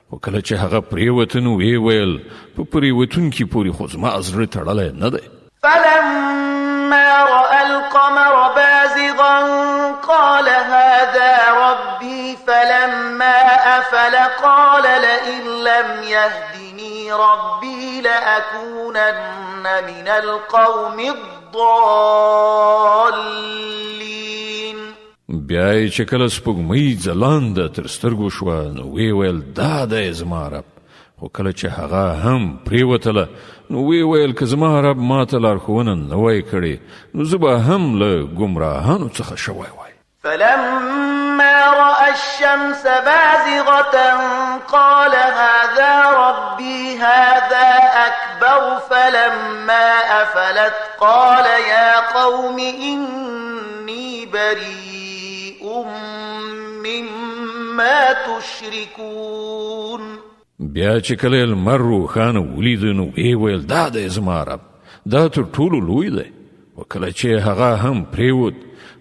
خو کله چې هغه پرېوته نو وی ویل په پرېوتونکي پورې خو زما زړه تړلی نه دی. فلما رأى القمر قال هذا ربي فلما أفل قال لئن لم يهدني ربي لأكونن من القوم الضالين. بیا یې چې کله سپوږمۍ ځلانده تر سترګو شوه نو ویې ویل دا دی زما رب. خو کله چې هغه هم پرېوتله نو ویې ویل که زما رب ما ته لارښوونه نه وای کړې نو زه به هم له ګمراهانو څخه شوی وای. فلما رأى الشمس بازغة قال هذا ربي هذا أكبر فلما أفلت قال يا قوم إني بريء مما تشركون. بیا چې کله لمر روښانه ولید نو ویې ویل دا دی زما رب، دا تر ټولو لوی دی. و کله چې هغه هم پرېوت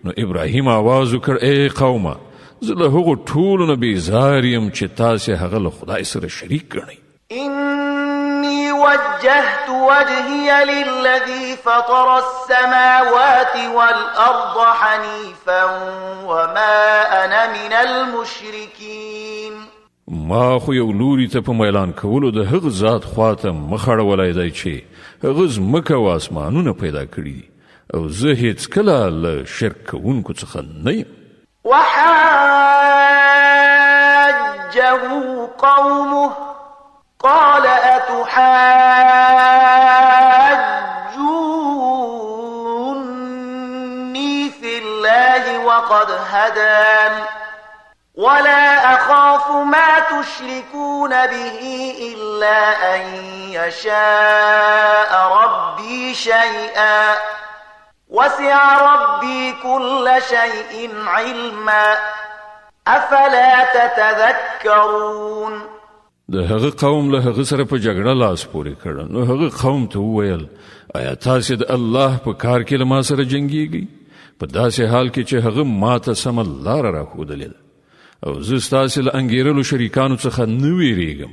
نو ابراهیم آواز وکړ ای قومه زه له هغو ټولو نه بیزار یم چې تاسې هغه له خدای سره شریک ګڼئ. إني وجهت وجهي للذي فطر السماوات والأرض حنيفا وما أنا من المشركين. ما خو یو لوري ته په میلان کولو د هغه ذات خواته مخ اړولی دی چې هغه ځمکه او اسمانونه پیدا کړي دي او زه هیڅکله له شرک کوونکو څخه نه یم. وحاجه قومه قال أتحاجوني في الله وقد هدان ولا أخاف ما تشركون به إلا أن يشاء ربي شيئا وسع ربي كل شيء علما أفلا تتذكرون. د هغه قوم له هغه سره په جګړه لاس پورې کړ نو هغه قوم ته وویل آیا تاسې د الله په کار کې له ما سره جنګیږئ په داسې حال کې چې هغه ما ته سمه لاره راښودلې ده او زه ستاسې له انګېرلو شریکانو څخه نه ویرېږم.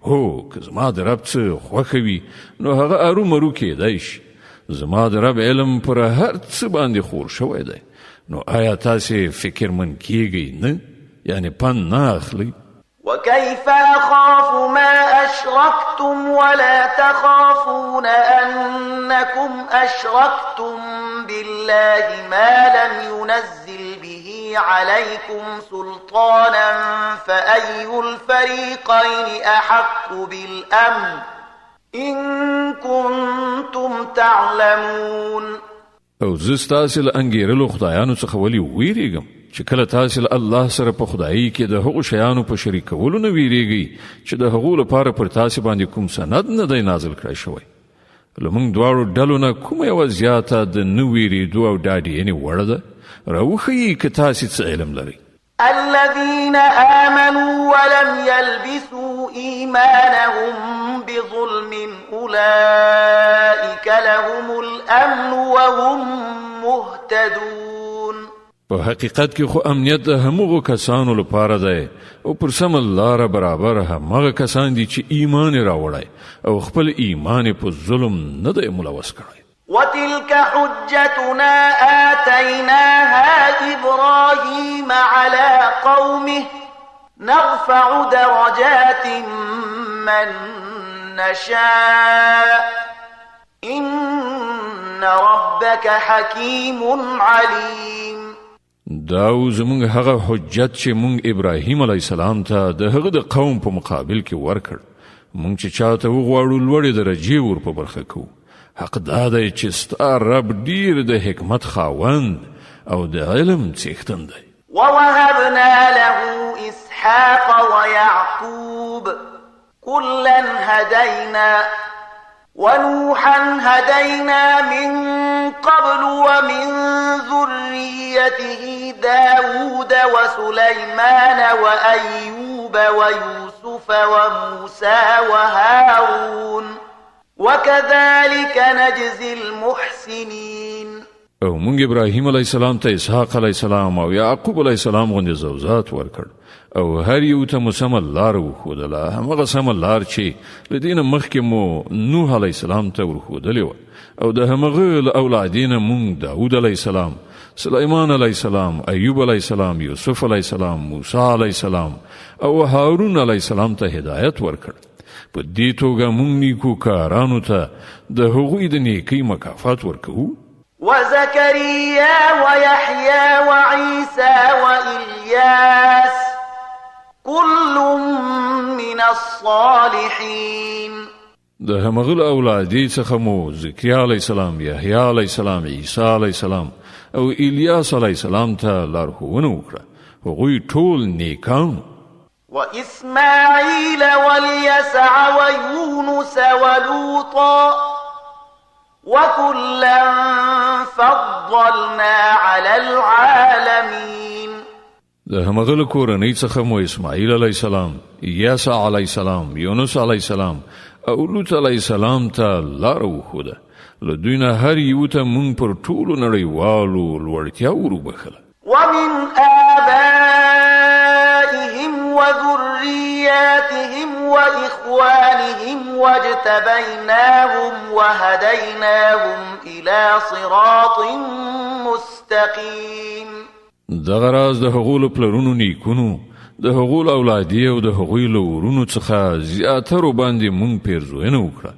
هو که زما د رب څه خوښه وي نو هغه ارومرو کېدی شي. زما د رب علم پر هر څه باندې خور شوی دی. نو آیا تاسې فکرمن کیږئ نه؟ یعنی پند نه اخلئ؟ وكيف أخاف ما أشركتم ولا تخافون أنكم أشركتم بالله ما لم ينزل به عليكم سلطانا فأي الفريقين أحق بالأمن إن كنتم تعلمون. او زه ستاسې له انګېرلو خدایانو څخه ولې ویرېږم چې کله تاسې له الله سره په خدایي کې د هغو شیانو په شریکولو نه ویرېږئ چې د هغو لپاره پر تاسې باندې کوم سند نه دی نازل کړی شوی. له موږ دواړو ډلو نه کومه یوه زیاته د نه ویرېدو او ډاډینې وړه ده؟ راوښیئ که تاسې څه علم لرئ. الذين آمنوا ولم يلبسوا إيمانهم بظلم أولئك لهم الأمن وهم مهتدون. په حقیقت کې خو امنیت د همغو کسانو لپاره دی او پر سمه لاره برابر همغه کسان دي چې ایمان یې راوړی او خپل ایمان یې په ظلم نه دی ملوث کړی. وتلك حجتنا آتيناها إبراهيم على قومه نرفع درجات من نشاء إن ربك حكيم عليم. دا زمونږ هغه حجت چې مونږ ابراهیم علیه السلام ته د هغه د قوم په مقابل کې ورکړ مونږ چې چاته وغواړو لوړې درجې ور په برخه کوو. حق دا دی چې ستا رب ډیر د حکمت خاوند او د علم څښتن دی. ووهبنا له إسحاق ويعقوب كلا هدينا ونوحا هدينا من قبل ومن ذريته داود وسليمان وأيوب ويوسف وموسى وهارون وكذلك نجزي المحسنين. او مونږ ابراهیم علیه السلام ته اسحاق علیه السلام او یعقوب علیه السلام غوندې زوجات ورکړ او هر یو ته مو سمه لار وښودله همغه سمه لار چې له دې نه مخکې مو نوح علیه السلام ته ورښودلې وه او د همغه له اولادې نه مونږ داود علیه السلام سلیمان علیه السلام، ایوب علیه السلام، یوسف علیه السلام، موسی علیه السلام او هارون علیه السلام ته هدایت ورکړ. په دې توګه موږ نیکو کارانو ته د هغوی د نیکۍ مکافات ورکوو. وزكريا ويحيى وعيسى وإلياس كل من الصالحين. د همغه اولادې څخه مو زکریا علیه السلام، یحیی علیه السلام، عیسی علیه السلام او الیاس علیه السلام ته لارښوونه وکړه. هغوی ټول نیکان. وإسماعيل واليسع ويونس ولوطا وكلا فضلنا على العالمين. د همغه کورنۍ څخه مو اسماعیل علیه السلام، یسع علیه السلام، یونس علیه السلام او لوط علیه السلام ته لار وښوده. له دوی نه هر یو ته موږ پر ټولو نړیوالو لوړتیا وروبخله. ومن آبائهم وذرياتهم وإخوانهم واجتبيناهم وهديناهم إلى صراط مستقيم. دغه راز د هغو له پلرونو نیکونو، د هغو له اولادې او د هغوی له ورونو څخه زیاترو باندې موږ پیرزوینه وکړه.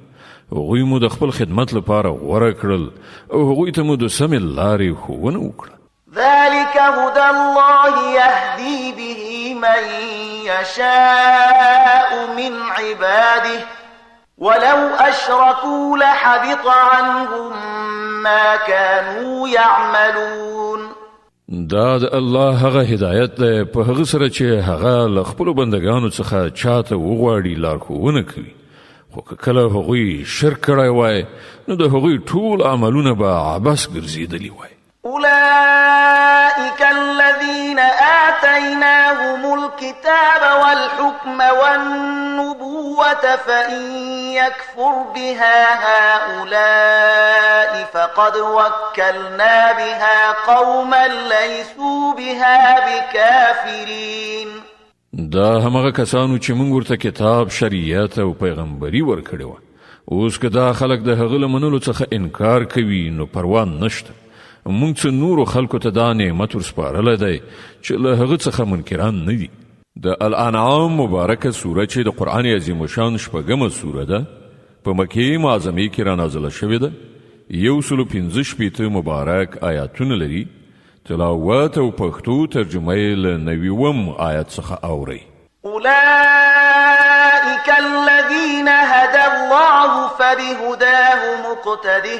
هغوی مو د خپل خدمت لپاره غوره کړل او هغوی ته مو د سمې لارې ښوونه وکړه. ذلك هدى الله يهدي به من يشاء من عباده ولو أشركوا لحبط عنهم ما كانوا يعملون. دا د الله هغه هدایت ده په هغه سره چې هغه له خپلو بندګانو څخه چاته وغواړي لارښوونه کوي. خو که کله هغوی شرک کړی وای نو د هغوی ټول عملونه به عبث ګرځېدلي وای. أولئك الذين آتيناهم الكتاب والحكم والنبوة فإن يكفر بها هؤلاء فقد وكلنا بها قوما ليسوا بها بكافرين. دا همغه کسانو چې موږ ورته کتاب، شریعت او پیغمبري ورکړی و. اوس که دا خلک د هغه له منلو څخه انکار کوي نو پروا نشته. موږ څه نورو خلکو ته دا نعمت ورسپارلی دی چې له هغه څخه منکران نه دي. د الانعام مبارکه سوره چې د قرآن عظیم الشان 8مه سوره ده، په مکې معظمې کې رانازله شوې ده. 115 مبارک آیاتونه لري. تلاوت او پښتو ترجمه یې له 90 آیت څخه اورئ. أولئك الذين هدى الله فبهداه مقتده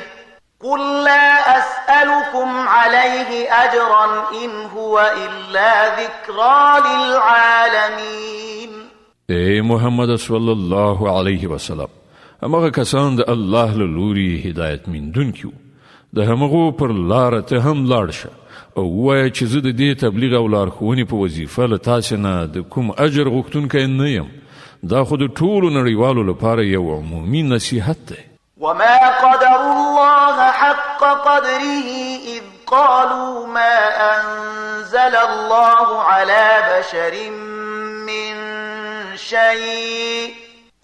قل لا أسألكم عليه أجرا إن هو إلا ذكرى للعالمين. اے محمد صلی الله علیه وسلم، همغه کسان د الله له لوري هدایت میندونکي د همغو پر لاره ته هم لاړ شه او ووایه چې زه د دې تبلیغ او لارښوونې په وظیفه له تاسې نه د کوم اجر غوښتونکی نه یم. دا خو د ټولو نړیوالو لپاره یو عمومي نصیحت دی. وما قدر الله حق قدره إذ قالوا ما أنزل الله على بشر من شيء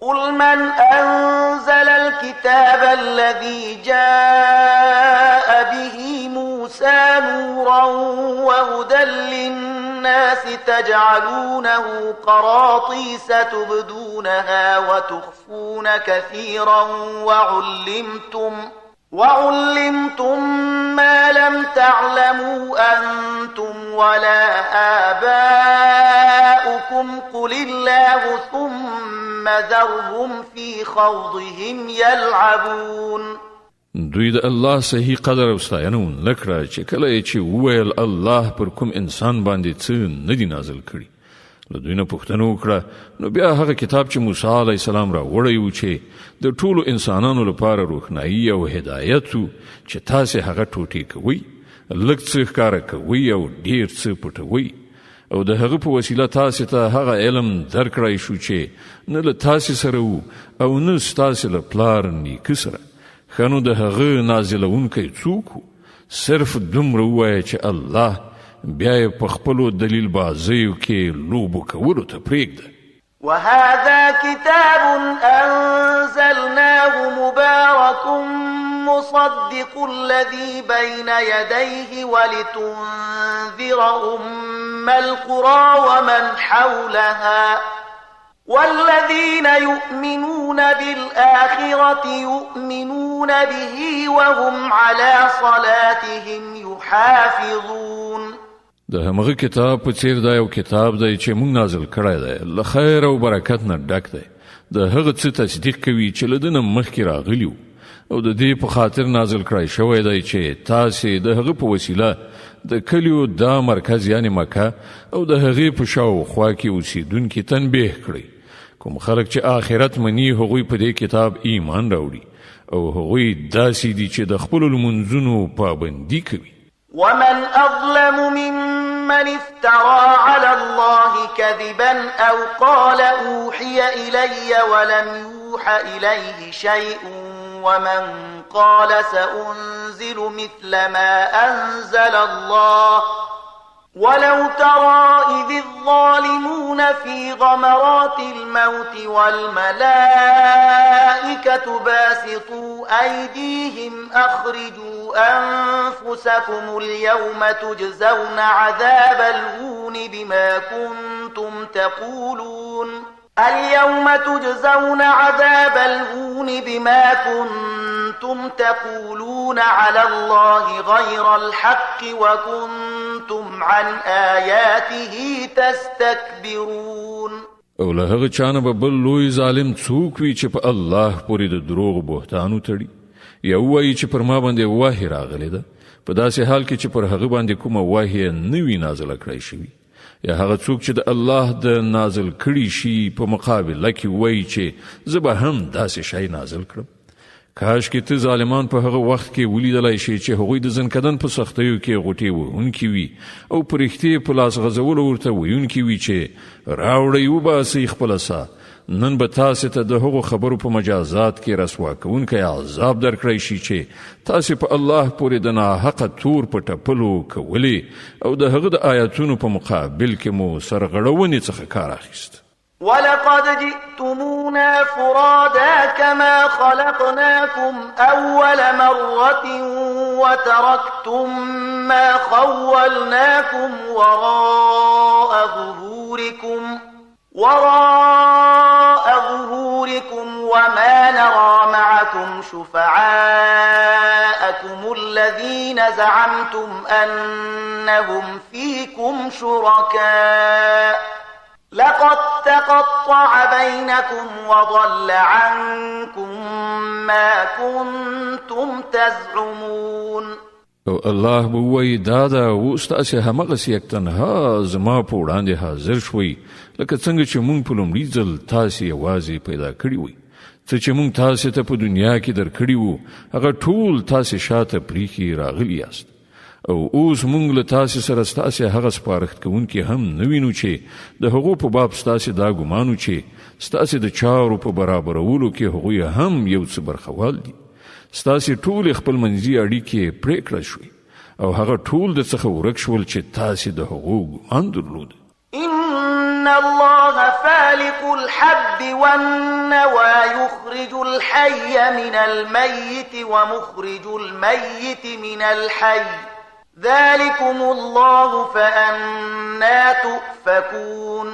قل من أنزل الكتاب الذي جاء به موسى نورا وهدى للناس تجعلونه قراطيس تبدونها وتخفون كثيرا وعلمتم ما لم تعلموا أنتم ولا آباؤكم قل الله ثم ذرهم في خوضهم يلعبون. دوی د الله صحیح قدر او ستاینه ونکړه چې کله چې وویل الله پر کوم انسان باندې څه نه دی نازل کړي. له دوی نه پوښتنه وکړه نو بیا هغه کتاب چې موسی علیه السلام راوړی و چې د ټولو انسانانو لپاره روښنایي او هدایت و چې تاسې هغه ټوټې کوئ، لږ څه ښکاره کوئ او ډېر څه پټوئ او د هغه په وسیله تاسې ته هغه علم درکړی شو چې نه له تاسې سره و او نه ستاسې له پلار نیکه سره. ښه نو د هغه نازلونکی څوک و؟ صرف دومره ووایه چې الله بیا یې په خپلو دلیل بازیو کې لوبو کولو ته پرېږده. وهذا كتاب أنزلناه مبارك مصدق الذي بين يديه ولتنذر أم القرى ومن حولها والذين يؤمنون بالآخرة يؤمنون به وهم على صلاتهم يحافظون. د همغه کتاب په څیر دا یو کتاب دی چې موږ نازل کړی دی، له خیر او برکت نه ډک دی. د هغه څه تصدیق کوي چې له دنه مخکې راغلیو او د دې په خاطر نازل کړی شوی دی چې تاسې د هغه په وسیله د کلیو دا مرکز یعنی مکه او د هغې په شاوخوا کې اوسیدونکي تنبیه کړئ. کوم خلک چې آخرت مني هغوی په دې کتاب ایمان راوړي او هغوی داسې دي چې د خپلو لمونځونو پابندي کوي. ومن أظلم ممن افترى على الله كذبا أو قال أوحي إلي ولم يوح إليه شيء ومن قال سأنزل مثل ما أنزل الله ولو ترى إذ الظالمون في غمرات الموت والملائكة باسطوا أيديهم أخرجوا أنفسكم اليوم تجزون عذاب الهون بما كنتم تقولون اليوم تجزون عذاب الهون بما كنتم تقولون على الله غير الحق وكنتم عن آياته تستكبرون. او له هغه چانه به بل لوی ظالم څوک وي چې په الله پورې د دروغ بهتانو تړي یا وایي چې پر ما باندې وحی راغلی ده په داسې حال کې چې پر هغه باندې کومه وحی نه وي نازله کړی شوي، یا هغه څوک چې د الله د نازل کړي شي په مقابله کې وایي چې زه به هم داسې شی نازل کړم. کاش کې ته ظالمان په هغه وخت کې ولیدلی شي چې هغوی د زنکدن په سختیو کې غوټې وهونکي وي او په رښتې په لاس غځولو ورته ویونکي وي چې راوړئ وباسئ خپله ساه. نن به تاسې ته د هغو خبرو په مجازات کې رسوا کوونکی عذاب درکړی شي چې تاسې په الله پورې د ناحقه تور په ټپلو کولې او د هغه د آیاتونو په مقابل کې مو سرغړونې څخه کار اخیست. ولقد جئتمونا فرادا كما خلقناكم أول مرة وتركتم ما خولناكم وراء ظهوركم وما نرى معكم شفعاءكم الذين زعمتم أنهم فيكم شركاء لقد تقطع بينكم وضل عنكم ما كنتم تزعمون. او الله به وایي دا ده اوس تاسې همغسې یک تنها زما په وړاندې حاضر شوئ لکه څنګه چې موږ په لومړي ځل تاسې یوازې پیدا کړي وئ. څه چې موږ تاسې ته په دنیا کې درکړي وو هغه ټول تاسې شاته پریښي راغلي یاست او اوس موږ له تاسې سره ستاسې هغه سپارښت کوونکي هم نه وینو چې د هغو په باب ستاسې دا ګمانو چې ستاسې د چارو په برابرولو کې هغوی هم یو څه برخوال دي. ستاسې ټول خپل منځي اړیکې پرې کړل شوې او هغه ټول د څخه ورک شول چې تاسې د هغو ګمان درلود. إن الله فالق الحب والنوى يخرج الحي من الميت ومخرج الميت من الحي ذلكم الله فأنا تؤفكون.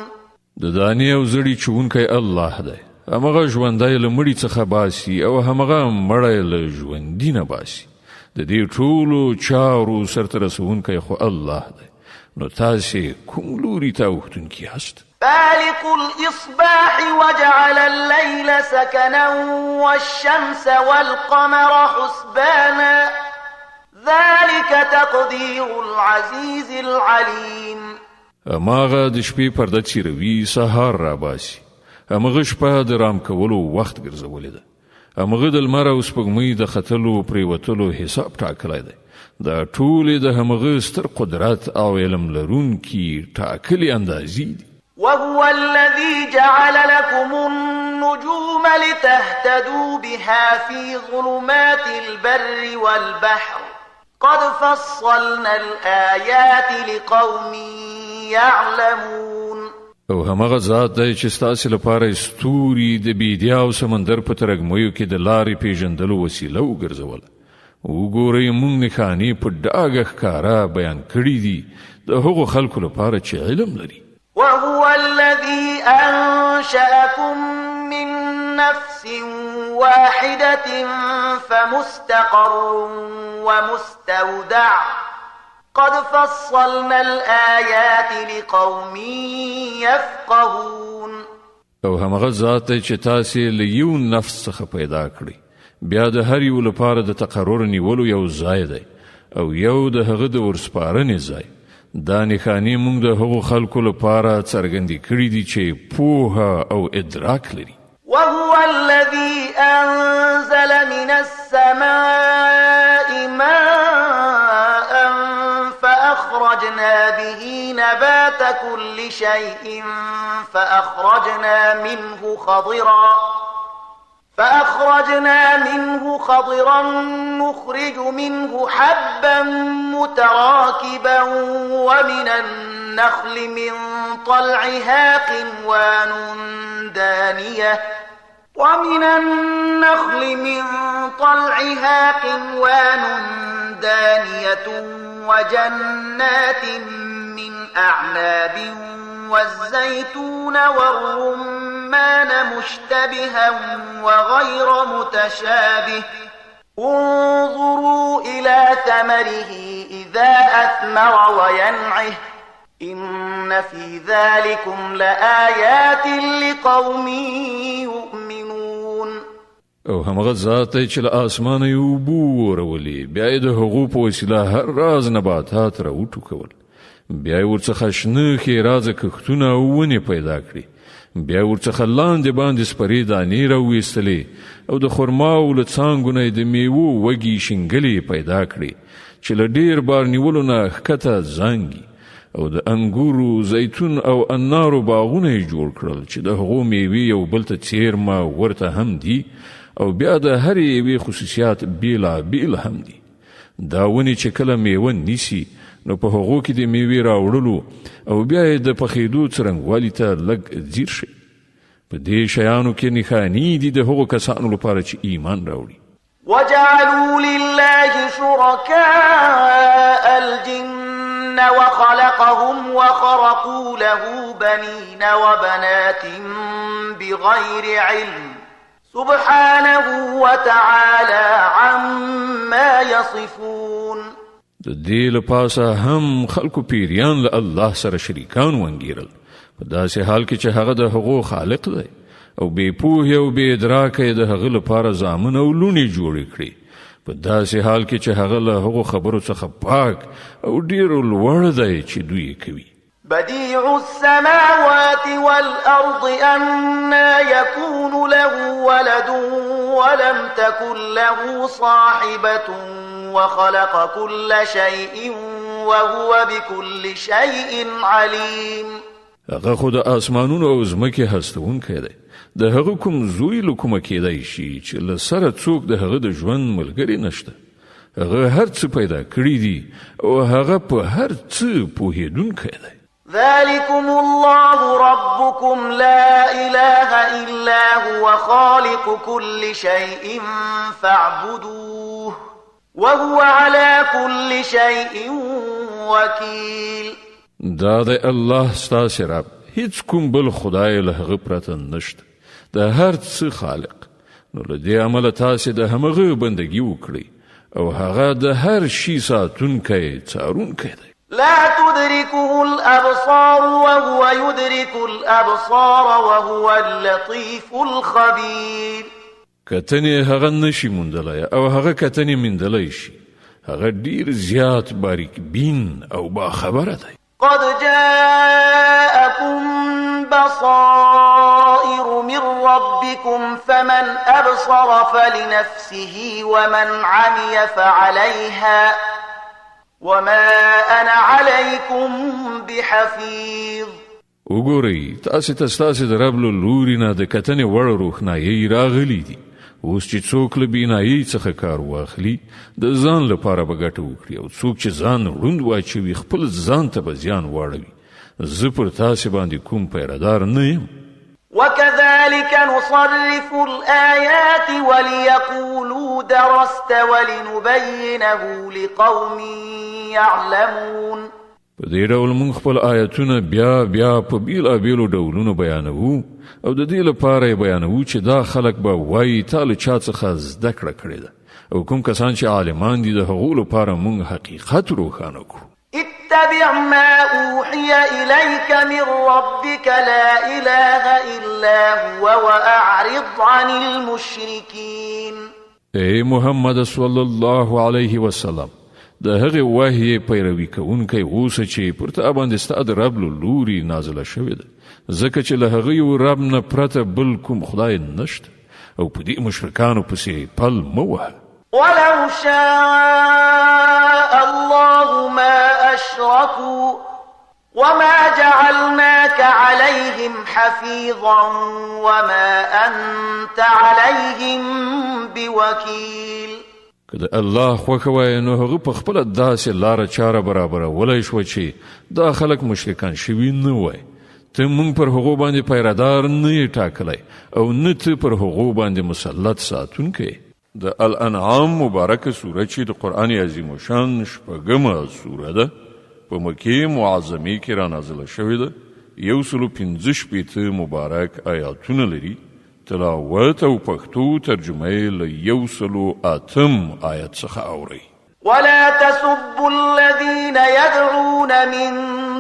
د دانې او زړی چونکی الله دی، همغه ژوندی له مړي څخه باسي او همغه مړی له ژوندي نه باسي. د دې ټولو چارو سرته رسونکی خو الله دی. نو تاسې کوم لوري ته اوښتونکي یاست؟ فالق الإصباح وجعل الليل سكنا والشمس والقمر حسبانا ذلك تقدير العزيز العليم. هماغه د شپې پرده څیروي سهار را باسي، همغه شپه د رام کولو وخت ګرځولې ده، همغه د لمر او سپوږمۍ د ختلو پریوتلو حساب ټاکلی دی. دا ټولې د همغه ستر قدرت او علم لرونکي ټاکلي اندازې دي. وهو الذي جعل لكم النجوم لتهتدوا بها في ظلمات البر والبحر قد فصلنا الآيات لقوم يعلمون. او همغه ذات دی چې ستاسې لپاره ستوري د بیدیا او سمندر په ترږمیو کې د لارې پیژندلو وسیله وګرځوله وګورئ موږ نښانې په ډاګه ښکارا بیان کړي دي د هغو خلکو لپاره چې علم لري. وهو الذي أنشأكم من نفس واحدة فمستقر ومستودع قد فصلنا الآيات لقوم يفقهون. او همغه ذات چې تاسې له یو نفس څخه پیدا کړی بیا د هر یو لپاره د تقرر نیولو یو ځای دی او یو د هغه د ورسپارنې ځای. دا نښانې موږ د هغو خلکو لپاره څرګندې کړي دي چې پوهه او ادراک لري. وهو الذي أنزل من السماء ماء فأخرجنا به نبات كل شيء فأخرجنا منه خضرا نخرج منه حبا متراكبا ومن النخل من طلعها قنوان دانية وجنات من أعناب والزيتون والرمان مشتبها وغير متشابه انظروا إلى ثمره إذا أثمر وينعه إن في ذلكم لآيات لقوم يؤمنون. او همغه ذات چې له اسمانه یې اوبه ورولې بیا یې د هغو په وسیله هر راز نباتات راوټوکول بیا یې ورڅخه شنه ښېرازه کښتونه او ونې پیدا کړي بیا یې ورڅخه لاندې باندې سپرې دانې راویستلې او د خرماو له څانګو نه یې د میوو وږي شینګلې پیدا کړي چې له ډېر بار نیولو نه ښکته زانګي او د انګورو زیتون او انارو باغونه یې جوړ کړل چې د هغو میوې یو بل ته څیرمه ورته هم دي او بیا د هرې یوې خصوصیات بیلابیل هم دي. دا ونې چې کله میوه نیسي نو په هغو کې د میوې راوړلو او بیا یې د پخېدو څرنګوالي ته لږ ځیر شي. په دې شیانو کې نښانې دي د هغو کسانو لپاره چې ایمان راوړي. وجعلوا لله شركاء الجن وخلقهم وخرقوا له بنين وبنات بغير علم سبحانه وتعالى عما يصفون. د دې لپاسه هم خلکو پیریان له الله سره شریکان وانګیرل په داسې حال کې چې هغه د هغو خالق دی او بې پوهې او بې ادراکه یې د هغه لپاره زامن او لوڼې جوړې کړي په داسې حال کې چې هغه له هغو خبرو څخه پاک او ډېر لوړ دی چې دوی کوي. بديع السماوات والأرض أنى يكون له ولد ولم تكن له صاحبة وخلق كل شيء وهو بكل شيء عليم. هغه خو د اسمانونو او ځمکې هستونکی دی د هغه کوم زوی له کومه کیدای شي چې له سره څوک د هغه د ژوند ملګری نشته. هغه هر څه پیدا کړی دي او هغه په هر څه پوهیدونکی دی. ذلكم الله ربكم لا إله إلا هو خالق كل شيء فاعبدوه وهو على كل شيء وكيل. دا د الله ستاسې رب هیڅ کوم بل خدای له هغه پرته نشته د هر څه خالق نو له دې امله تاسې د همغه بندګي وکړئ او هغه د هر شي ساتونکی څارونکی دی. لا تدركه الأبصار وهو يدرك الأبصار وهو اللطيف الخبير. کتنې هغه نشي موندلی او هغه کتنې موندلی شي هغه ډیر زیات باریک بین او باخبره دی. قد جاءكم بصائر من ربكم فمن أبصر فلنفسه ومن عمي فعليها وما أنا عليكم بحفيظ. وګورئ تاسې ته ستاسې د رب له لوري نه د کتنې وړ روښنایي راغلي دي. اوس چې څوک له بینایي څخه کار واخلي د ځان لپاره به ګټه وکړي او څوک چې ځان ړوند واچوي خپل ځان ته به زیان واړوي. زه پر تاسې باندې کوم پیردار نه یم. وكذلك نصرف الآيات وليقولوا درست ولنبينه لقوم يعلمون. په دې ډول موږ خپل آیتونه بیا په بیلابیلو ډولونو بیانوو او د دې لپاره بیانوو چې دا خلک به وایي تا له چا څخه زده کړه کړې ده او کوم کسان چې عالمان دي د هغو لپاره موږ حقیقت روښانه کړو. اتبع ما أوحي إليك من ربك لا إله إلا هو وأعرض عن المشركين. اے محمد صلی الله علیه وسلم د هغه وحی پیروي کوونکی اوسه چې پر تا باندې ستاد رب لوري نازله شوې ده ځکه چې له هغه یو رب نه پرته بل کوم خدای نشته او په دې مشرکانو پسې پل مه وهه. ولو شاء الله ما أشركوا وما جعلناك عليهم حفيظا وما أنت عليهم بوكيل. که الله خوښه وای نو هغه په خپل داسې لار چاره برابرولای شو چې دا خلک مشرکان شوي نه وای. ته مونږ پر هغو باندې پیرادار نه ټاکلی او نه ته پر هغو باندې مسلط ساتونکی. د الانعام مبارکه سوره چې د قرآن عظیم شان شپږمه سوره ده په مکې معظمې کې را نازله شوې ده 115 مبارک آیاتونه لري. تلاوت او پښتو ترجمه له 108 آیت څخه اوري. ولا تسبوا الذين يدعون من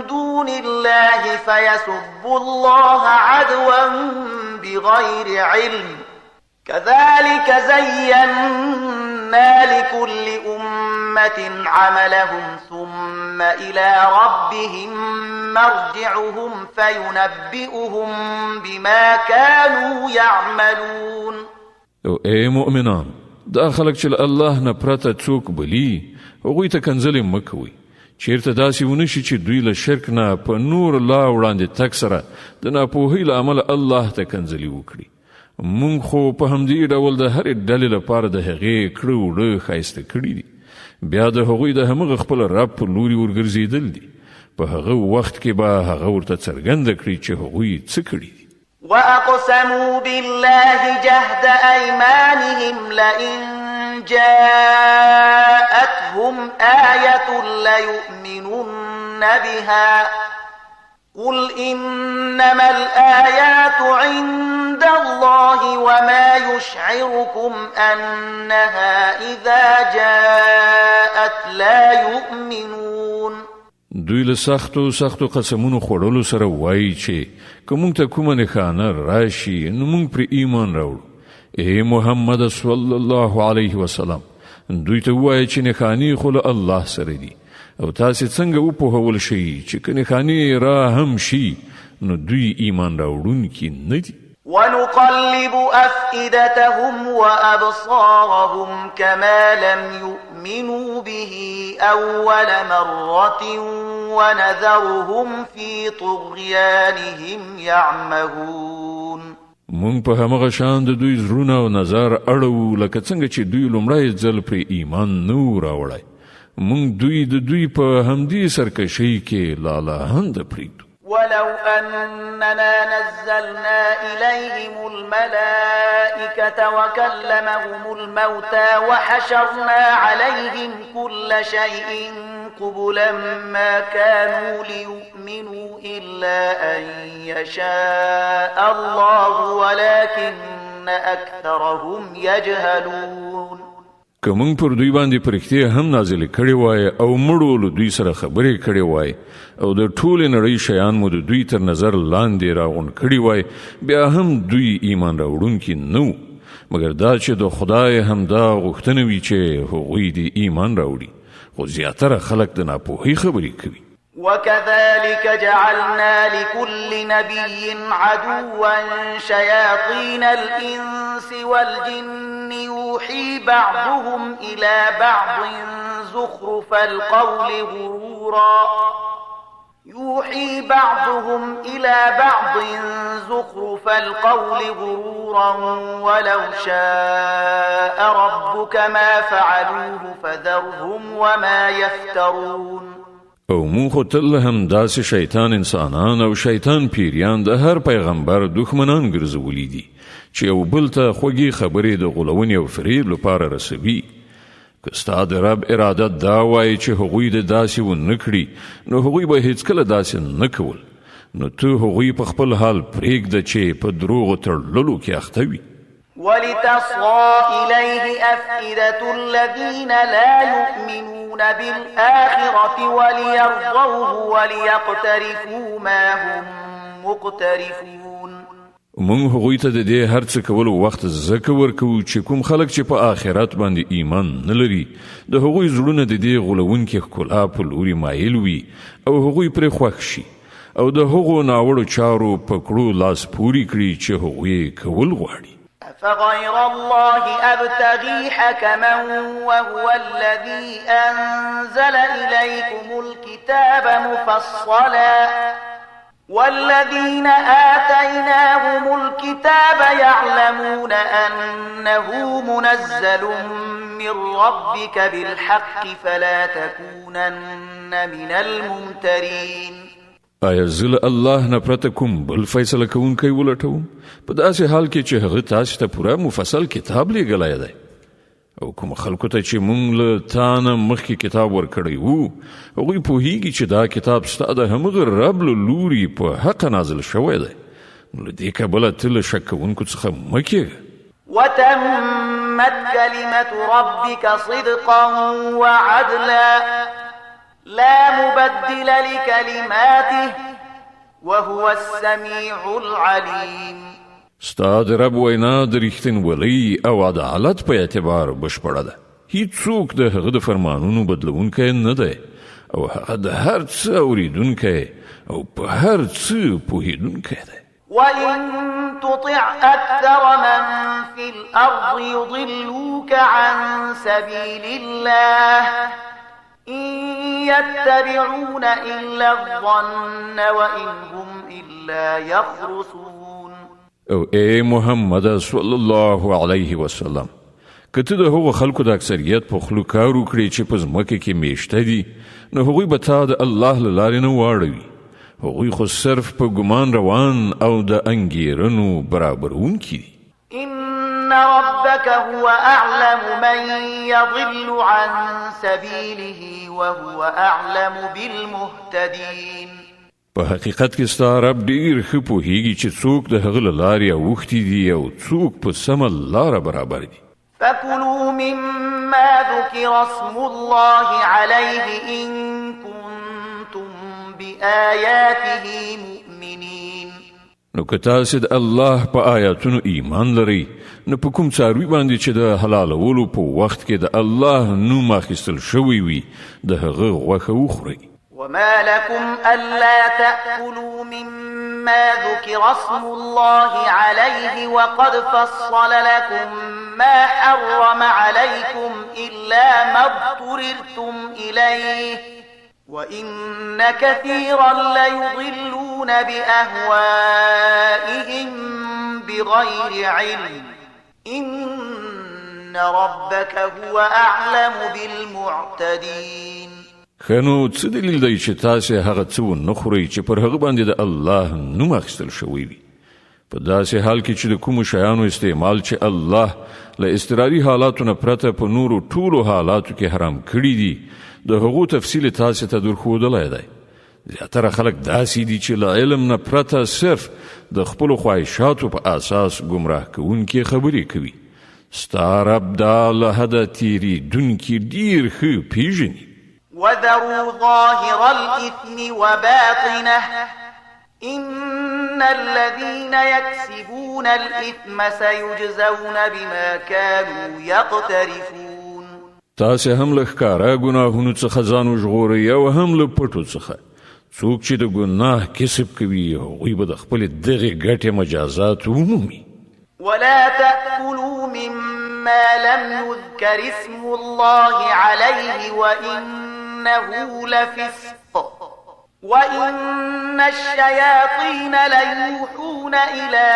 دون الله فيسبوا الله عدوا بغير علم كذلك زينا لكل أمة عملهم ثم إلى ربهم مرجعهم فينبئهم بما كانوا يعملون. او اے مؤمنان دا خلق چې الله نه پرته څوک بلی هغوی ته کنځلې مه کوئ. چیرته داسې ونشي چې دوی له شرک نه په نور الله وړاندې تګ سره د ناپوهۍ له امله الله ته کنځلې وکړي. مونږ خو په همدې ډول د هرې ډلې لپاره د هغې کړه وړه ښایسته کړي دي بیا د هغوی د همغه خپل رب په لوري ورګرځېدل دي. په هغه وخت کې به هغه ورته څرګنده کړي چې هغوی څه کړي دي. وأقسموا بالله جهد أيمانهم لئن جاءتهم آية ليؤمنن بها قل إنما الآيات عند الله وما يشعركم أنها إذا جاءت لا يؤمنون. دوی له سختو قسمونو خوړلو سره وایي چې که موږ ته کومه نښانه راشي نو موږ پرې ایمان راوړو. اے محمد صلی الله علیه وسلم دوی ته وایي چې نښانې خو له الله سره دي او تاسې څنګه وپوهول شئ چې که نښانې را هم شي نو دوی ایمان راوړونکي نه دي. ونقلب أفئدتهم وأبصارهم كما لم يؤمنوا به أول مرة ونذرهم في طغيانهم يعمهون. مونږ په همغه شان د دوی زړونه او نظر اړو لکه څنګه چې دوی لومړی ځل پرې ایمان نه راوړی. مونږ دوی د دوی په همدې سرکشۍ کې لالهند پرېږدو. ولو أننا نزلنا إليهم الملائكة وكلمهم الموتى وحشرنا عليهم كل شيء قبلا ما كانوا ليؤمنوا إلا أن يشاء الله ولكن أكثرهم يجهلون. که مونږ پر دوی باندې پرښتې هم نازلې کړې وای او مړو له دوی سره خبرې کړې وای او د ټولې نړۍ شیان مو د دوی تر نظر لاندې راغونډ کړي وای بیا هم دوی ایمان راوړونکي نه وو مګر دا چې د خدای همدا غوښتنه وي چې هغوی دې ایمان راوړي خو زیاتره خلک د ناپوهۍ خبرې کوي. وكذلك جعلنا لكل نبي عدوا شياطين الإنس والجن يوحي بعضهم إلى بعض زخرف القول غرورا ولو شاء ربك ما فعلوه فذرهم وما يفترون. او مون خو تل هم داسې شیطان انسانان او شیطان پیریان د هر پیغمبر دښمنان ګرځولي دي چې یو بل ته خوږې خبرې د غولونې او فریب لپاره رسوي. که ستا د رب اراده دا وایي چې هغوی د داسې ونه کړي نو هغوی به هیڅکله داسې نه کول. نو ته هغوی په خپل حال پرېږده چې په دروغو تړلو کې اخته وي. ولتصغى إليه أفئدة الذين لا يؤمنون بالآخرة وليرضوه وليقترفوا ما هم مقترفون. مونږ هغوی ته د دې هر څه کولو وخت زکه ورکوو چې کوم خلک چې په آخرت باندې ایمان نه لري د هغوی زړونه د دې غولونکي ښکلا په لوري مایل وي او هغوی پرې خوښ شي او د هغو ناوړو چارو په کړو لاس پوري کړي چې هغوی کول غواړي. أفغير الله أبتغي حكما وهو الذي أنزل إليكم الكتاب مفصلا والذين آتيناهم الكتاب يعلمون أنه منزل من ربك بالحق فلا تكونن من الممترين. آیا زل الله نه پرته کوم بل فیصله کوونکی ولټوم په داسې حال کې چې هغه تاسو ته پوره مفصل کتاب لیږلی دی او کوم خلکو ته چې مونږ له تا نه مخکې کتاب ورکړی وو هغوی پوهیږي چې دا کتاب ستا د همغه رب له لوري په حق نازل شوی دی. نو له دې کبله ته له شک کوونکو څخه مه کېږه. وتمت كلمة ربك صدقا وعدلا لا مبدل لكلماته وهو السميع العليم. ستا د رب وینا د رښتینولۍ او عدالت په اعتبار بشپړه ده. هیڅوک د هغه د فرمانونو بدلونکی نه دی او هغه د هر څه اورېدونکی او په هر څه پوهېدونکی دی. وإن تطع أكثر من في الأرض يضلوك عن سبيل الله إن يتبعون إلا الظن وإن هم إلا يخرصون. او اے محمد صلی الله علیه وسلم که ته د هغو خلکو د اکثریت په خلو کار وکړې چې په ځمکه کې میشته دي نو هغوی به تا د الله له لارې نه واړوي. هغوی خو صرف په ګمان روان او د انګیرنو برابرونکي دي. إن ربك هو أعلم من يضل عن سبيله وهو أعلم بالمهتدين. په حقیقت کې ستا رب ډیر ښه پوهیږي چې څوک د هغه له لارې اوښتي دي او څوک په سمه لاره برابر دي. فكلوا مما ذكر اسم الله عليه إن كنتم بآياته مؤمنين. نو که تاسې د الله په آیاتونو ایمان لرئ نو په کوم څاروي باندې چې د حلالولو په وخت کې د الله نوم اخیستل شوی وي د هغه غوښه وخورئ. وما لكم ألا تأكلوا مما ذكر اسم الله عليه وقد فصل لكم ما حرم عليكم إلا ما اضطررتم إليه وإن كثيرا ليضلون بأهوائهم بغير علم إن ربك هو أعلم بالمعتدين. خنو څه دلیل دی چې تاسې هغه څه ونه خورئ چې پر هغه باندې د الله نوم اخیستل شوی وي په داسې حال کې چې د کومو شیانو استعمال چې الله له اضطراري حالاتو نه پرته په نورو ټولو حالاتو کې حرام کړي دي د هغو تفصیل تاسې ته درښودلی دی. زیاتره خلک داسې دي چې له علم نه پرته صرف د خپلو خواهشاتو په اساس ګمراه کوونکې خبرې کوي. ستا رب دا له حده تېرېدونکي ډېر ښه پیژني. وذروا ظاهر الإثم وباطنه إن الذين يكسبون الإثم سيجزون بما كانوا يقترفون. تاسې هم له ښکاره ګناهونو څخه ځان وژغورئ او هم له پټو څخه. څوک چې د ګناه کسب کوي هغوی به د خپلې دغې ګټې مجازات ومومي. ولا تأكلوا مما لم يذكر اسم الله عليه وإنه لفسق وإن الشياطين ليوحون إلى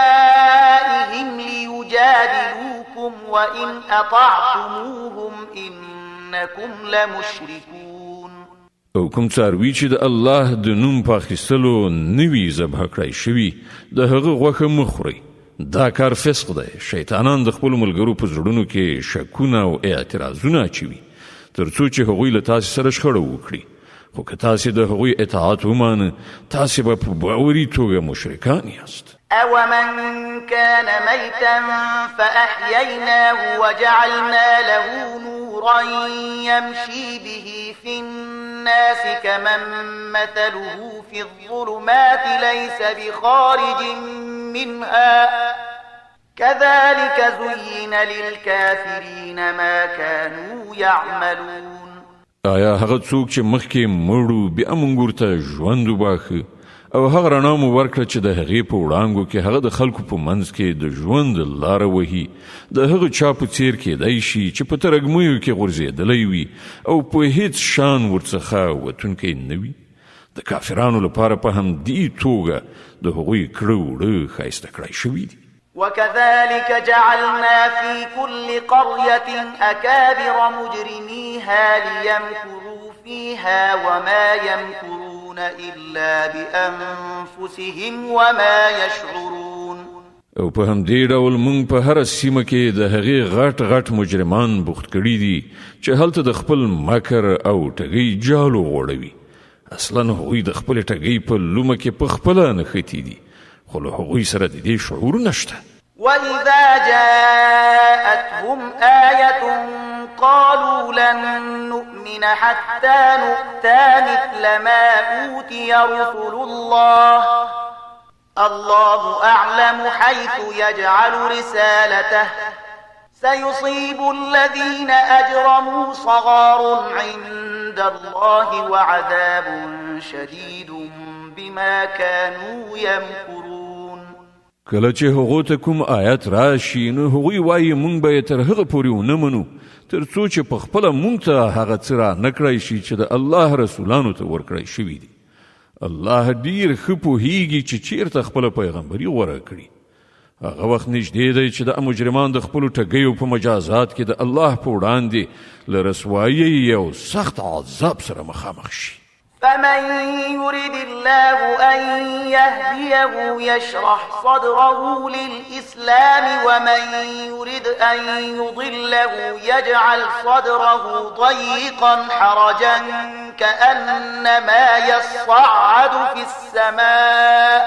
أوليائهم ليجادلوكم وإن أطعتموهم إنكم لمشركون. او کوم څاروي چې د الله د نوم په اخیستلو نوي ذبح کړی شوي د هغه غوښه مه خورئ. دا کار فسق دی. شیطانان د خپلو ملګرو په زړونو کې شکونه او اعتراضونه اچوي تر څو چې هغوی له تاسې سره شخړه وکړي. خو که تاسې د هغوی اطاعت ومانه تاسې به په باوري توګه مشرکان یاست. أَوَمَنْ كَانَ مَيْتًا فَأَحْيَيْنَاهُ وَجَعَلْنَا لَهُ نُورًا يَمْشِي بِهِ فِي النَّاسِ كَمَنْ مَثَلُهُ فِي الظُّلُمَاتِ لَيْسَ بِخَارِجٍ مِنْهَا كَذَلِكَ زُيِّنَ لِلْكَافِرِينَ مَا كَانُوا يَعْمَلُونَ. آیا هغه څوک چې مخکې مړو بیا موږ ورته ژوند وباښه او هغه رڼا مو ورکړه چې د هغې په وړانګو کې هغه د خلکو په منځ کې د ژوند لاره وهي د هغه چا په څیر کېدی شي چې په ترږمیو کې غورځېدلی وي او په هیڅ شان ورڅخه وتونکی نه وي. د کافرانو لپاره په همدې توګه د هغوی کړه وړه ښایسته کړی شوي دي. وكذلك جعلنا في كل قرية أكابر مجرميها ليمكروا فيها وما يمكرون إلا بأنفسهم وما يشعرون. او په همدې ډول موږ په هر سیمه کې د هغې غټ غټ مجرمان بوخت کړي دي چې هلته د خپل مکر او ټګۍ جالو غوړوي. اصلا هغوی د خپل ټګۍ په لومه کې په خپله نښتي دي خو له هغوی سره د دې شعور نشته. وَإِذَا جَاءَتْهُمْ آيَةٌ قَالُوا لَن نُّؤْمِنَ حَتَّى نُؤْتَىٰ مِثْلَ مَا أُوتِيَ رُسُلُ اللَّهِ أَعْلَمُ حَيْثُ يَجْعَلُ رِسَالَتَهُ سَيُصِيبُ الَّذِينَ أَجْرَمُوا صَغَارٌ عِندَ اللَّهِ وَعَذَابٌ شَدِيدٌ بِمَا كَانُوا يَمْكُرُونَ. کله چې هغو ته کوم آیت راشي نو هغوی وایي موږ به یې تر هغه پورې ونه منو تر څو چې په خپله موږ ته هغه څه را نه کړی شي چې د الله رسولانو ته ورکړی شوي دي. الله ډیر ښه پوهیږي چې چیرته خپله پیغمبري غوره کړي. هغه وخت نږدې دی چې د مجرمان د خپلو ټګیو په مجازات کې د الله په وړاندې له رسوایۍ او سخت عذاب سره مخامخ شي. فمن يرد الله أن يهديه يشرح صدره للإسلام ومن يرد أن يضله يجعل صدره ضيقا حرجا كأنما يصعد في السماء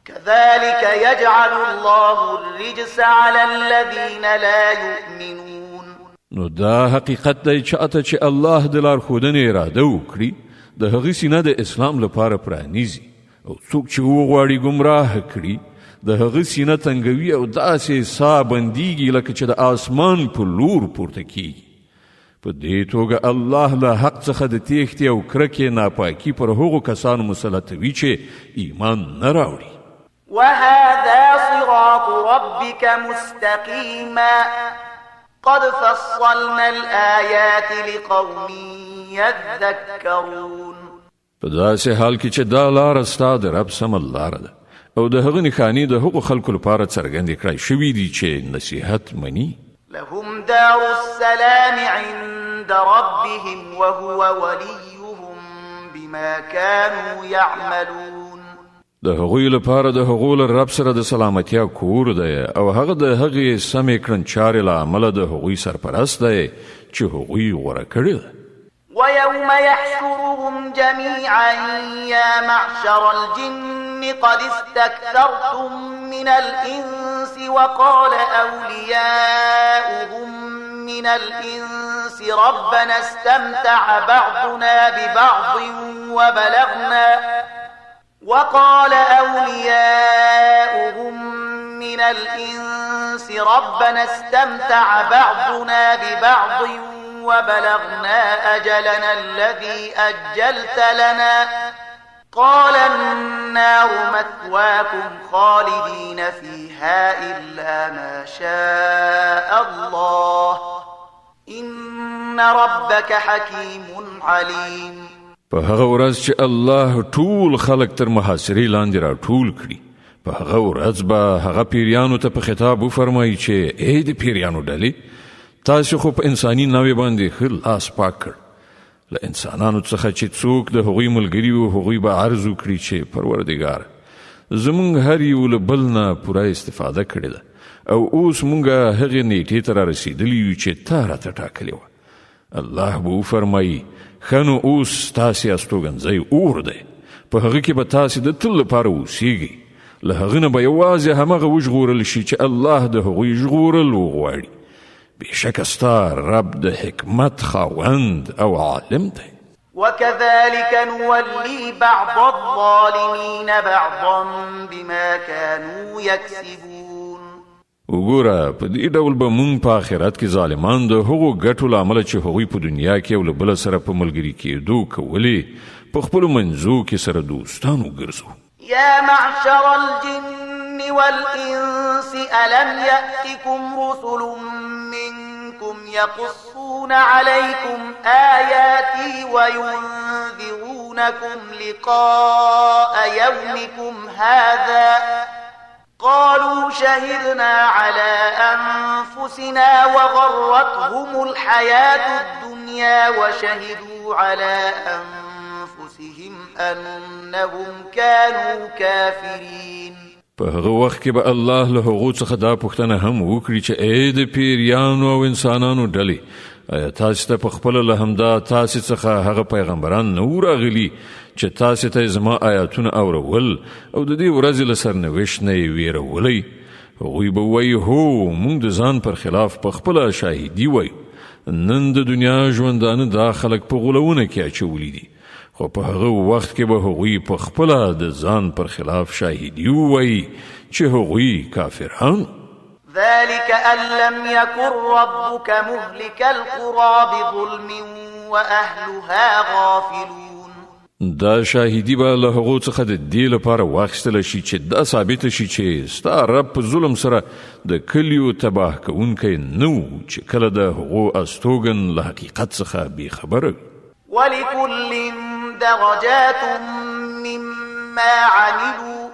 كذلك يجعل الله الرجس على الذين لا يؤمنون. نو دا حقیقت دی چې الله د لارښودنې اراده وکړي د هغې سینه د اسلام لپاره پرانیزي او څوک چې وغواړي ګمراه کړي د هغې سینه تنګوي او داسې ساه بندیږي لکه چې د آسمان په لور پورته کیږي. په دې توګه الله له حق څخه د تیښتې او کرکې ناپاکي پر هغو کسانو مسلطوي چې ایمان نه راوړي. وهذا صراط ربك مستقيما قد فصلنا الآيات لقوم يذكرون. په داسې حال کې چې دا لاره ستا د رب سمه لاره ده او د هغه نښانې د هغو خلکو لپاره څرګندې کړای شوي دي چې نصیحت مني. لهم دار السلام عند ربهم وهو وليهم بما كانوا يعملون. د هغوی لپاره د هغو له رب سره د سلامتیا کور دی او هغه د هغې سمې کړنچارې له امله د هغوی سرپرست دی چې هغوی غوره کړې ده. ويوم يحشرهم جميعا يا معشر الجن قد استكثرتم من الإنس وقال أولياؤهم من الإنس ربنا استمتع بعضنا ببعض وبلغنا أجلنا الذي أجلت لنا قال النار مثواكم خالدين فيها إلا ما شاء الله إن ربك حكيم عليم. په هغه ورځ چې الله ټول خلق تر محاصرې لاندې را ټول کړي په هغه ورځ به هغه پیریانو ته په خطاب وفرمایي چې ای د پیریانو ډلې تاسو خو په انساني نوې باندې ښه لاس پاک کړ له انسانانو څخه چې څوک د هغوی ملګري وو هغوی به عرض وکړي چې پروردګار زمونږ هر یو له بل نه پوره استفاده کړې ده او اوس مونږه هغې نیټې ته رارسېدلي یو چې تا راته ټاکلې وه. الله به وفرمایي ښه نو اوس ستاسې استوګنځی اور دی، په هغه کې به تاسې د تل لپاره اوسیږئ. له هغه نه به یوازې همغه وژغورل شي چې الله د هغوی ژغورل وغواړي. بېشکه ستا رب د حکمت خاوند او عالم دی. وكذلك نولي بعض الظالمين بعضا بما كانوا يكسبون. وګوره په دې ډول به مونږ په آخرت کې ظالمان د هغو ګټو له امله چې هغوی په دنیا کې یو له بله سره په ملګري کېدو کولې په خپلو منځو کې سره دوستان وګرځو. يا معشر الجن والإنس ألم يأتكم رسل منكم يقصون عليكم آياتي وينذرونكم لقاء يومكم هذا قالوا شهدنا على أنفسنا وغرتهم الحياة الدنيا وشهدوا على أنفسهم أنهم كانوا كافرين. په هغه وخت کې به الله له هغو څخه دا پوښتنه هم وکړي چې ای د پیریانو او انسانانو ډلې، آیا تاسې ته په خپله له همدا تاسې څخه هغه پیغمبران نه وو راغلي چې تاسې ته زما آیاتونه اورول او د دې ورځې له سرنوشت نه یې ویرولی؟ هغوی به وایي هو موږ د ځان پر خلاف په خپله شاهدي وایو. نن د دنیا ژوندانه دا خلک په غولونه کې اچولی دي، خو په هغه وخت کې به هغوی په خپله د ځان پر خلاف شاهدي ووایي چې هغوی کافران. ذلك أن لم يكن ربك مهلك القرى بظلم وأهلها غافلون. دا شاهدی به له هغو څخه د دې لپاره واخیستله شي چې دا ثابته شي چې ستا رب په ظلم سره د کلیو تباه کوونکی نه و چې کله د هغو استوګن له حقیقت څخه بېخبره. ولكل درجات مما عملوا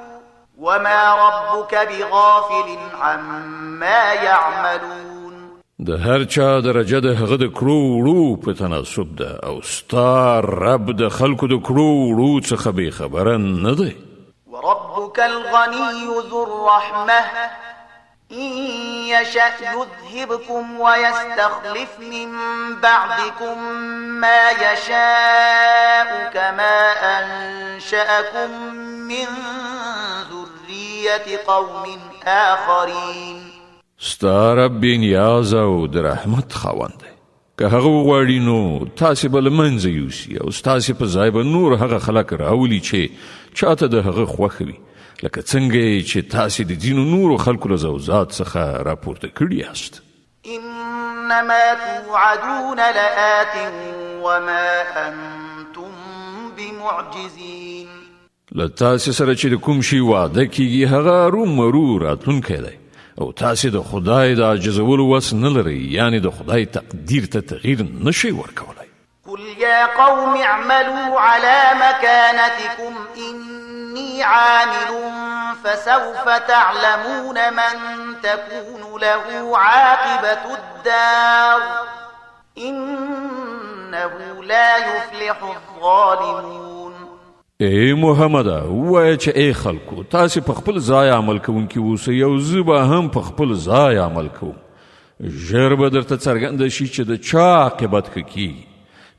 وما ربك بغافل عما يعملون. د هر چا درجه د هغه د کړو وړو په تناسب ده او ستا رب د خلکو د کړو وړو څخه بېخبره نه دی. وربك الغني ذو الرحمة إن يشأ يذهبكم ويستخلف من بعدكم ما يشاء كما أنشأكم من ذرية قوم آخرين. ستا رب بې نیازه او د رحمت خاوند دی. که هغه وغواړي نو تاسې به له منځه یوسي او ستاسې په ځای به نور هغه خلک راولي چې چاته د هغه خوښه وي، لکه څنګه چې تاسې د ځینو نورو خلکو له زوزات څخه راپورته کړي یاست. إنما توعدون لآت وما أنتم بمعجزين. له تاسې سره چې د کوم شي وعده کیږي هغه رومرو راتلونکی دی او تاسې د خدای د عاجزولو وس نه لرئ، یعنی د خدای تقدیر ته تغییر نشئ ورکولی. قل يا قوم اعملوا على مكانتكم إني عامل فسوف تعلمون من تكون له عاقبة الدار إنه لا يفلح الظالمون. ای محمد وایه چې ای خلکو تاسې په خپل ځای عمل کوونکي اوسئ او زه به هم په خپل ځای عمل کوم. ژر به درته څرګنده شي چې د چا عاقبت ښه کیږي،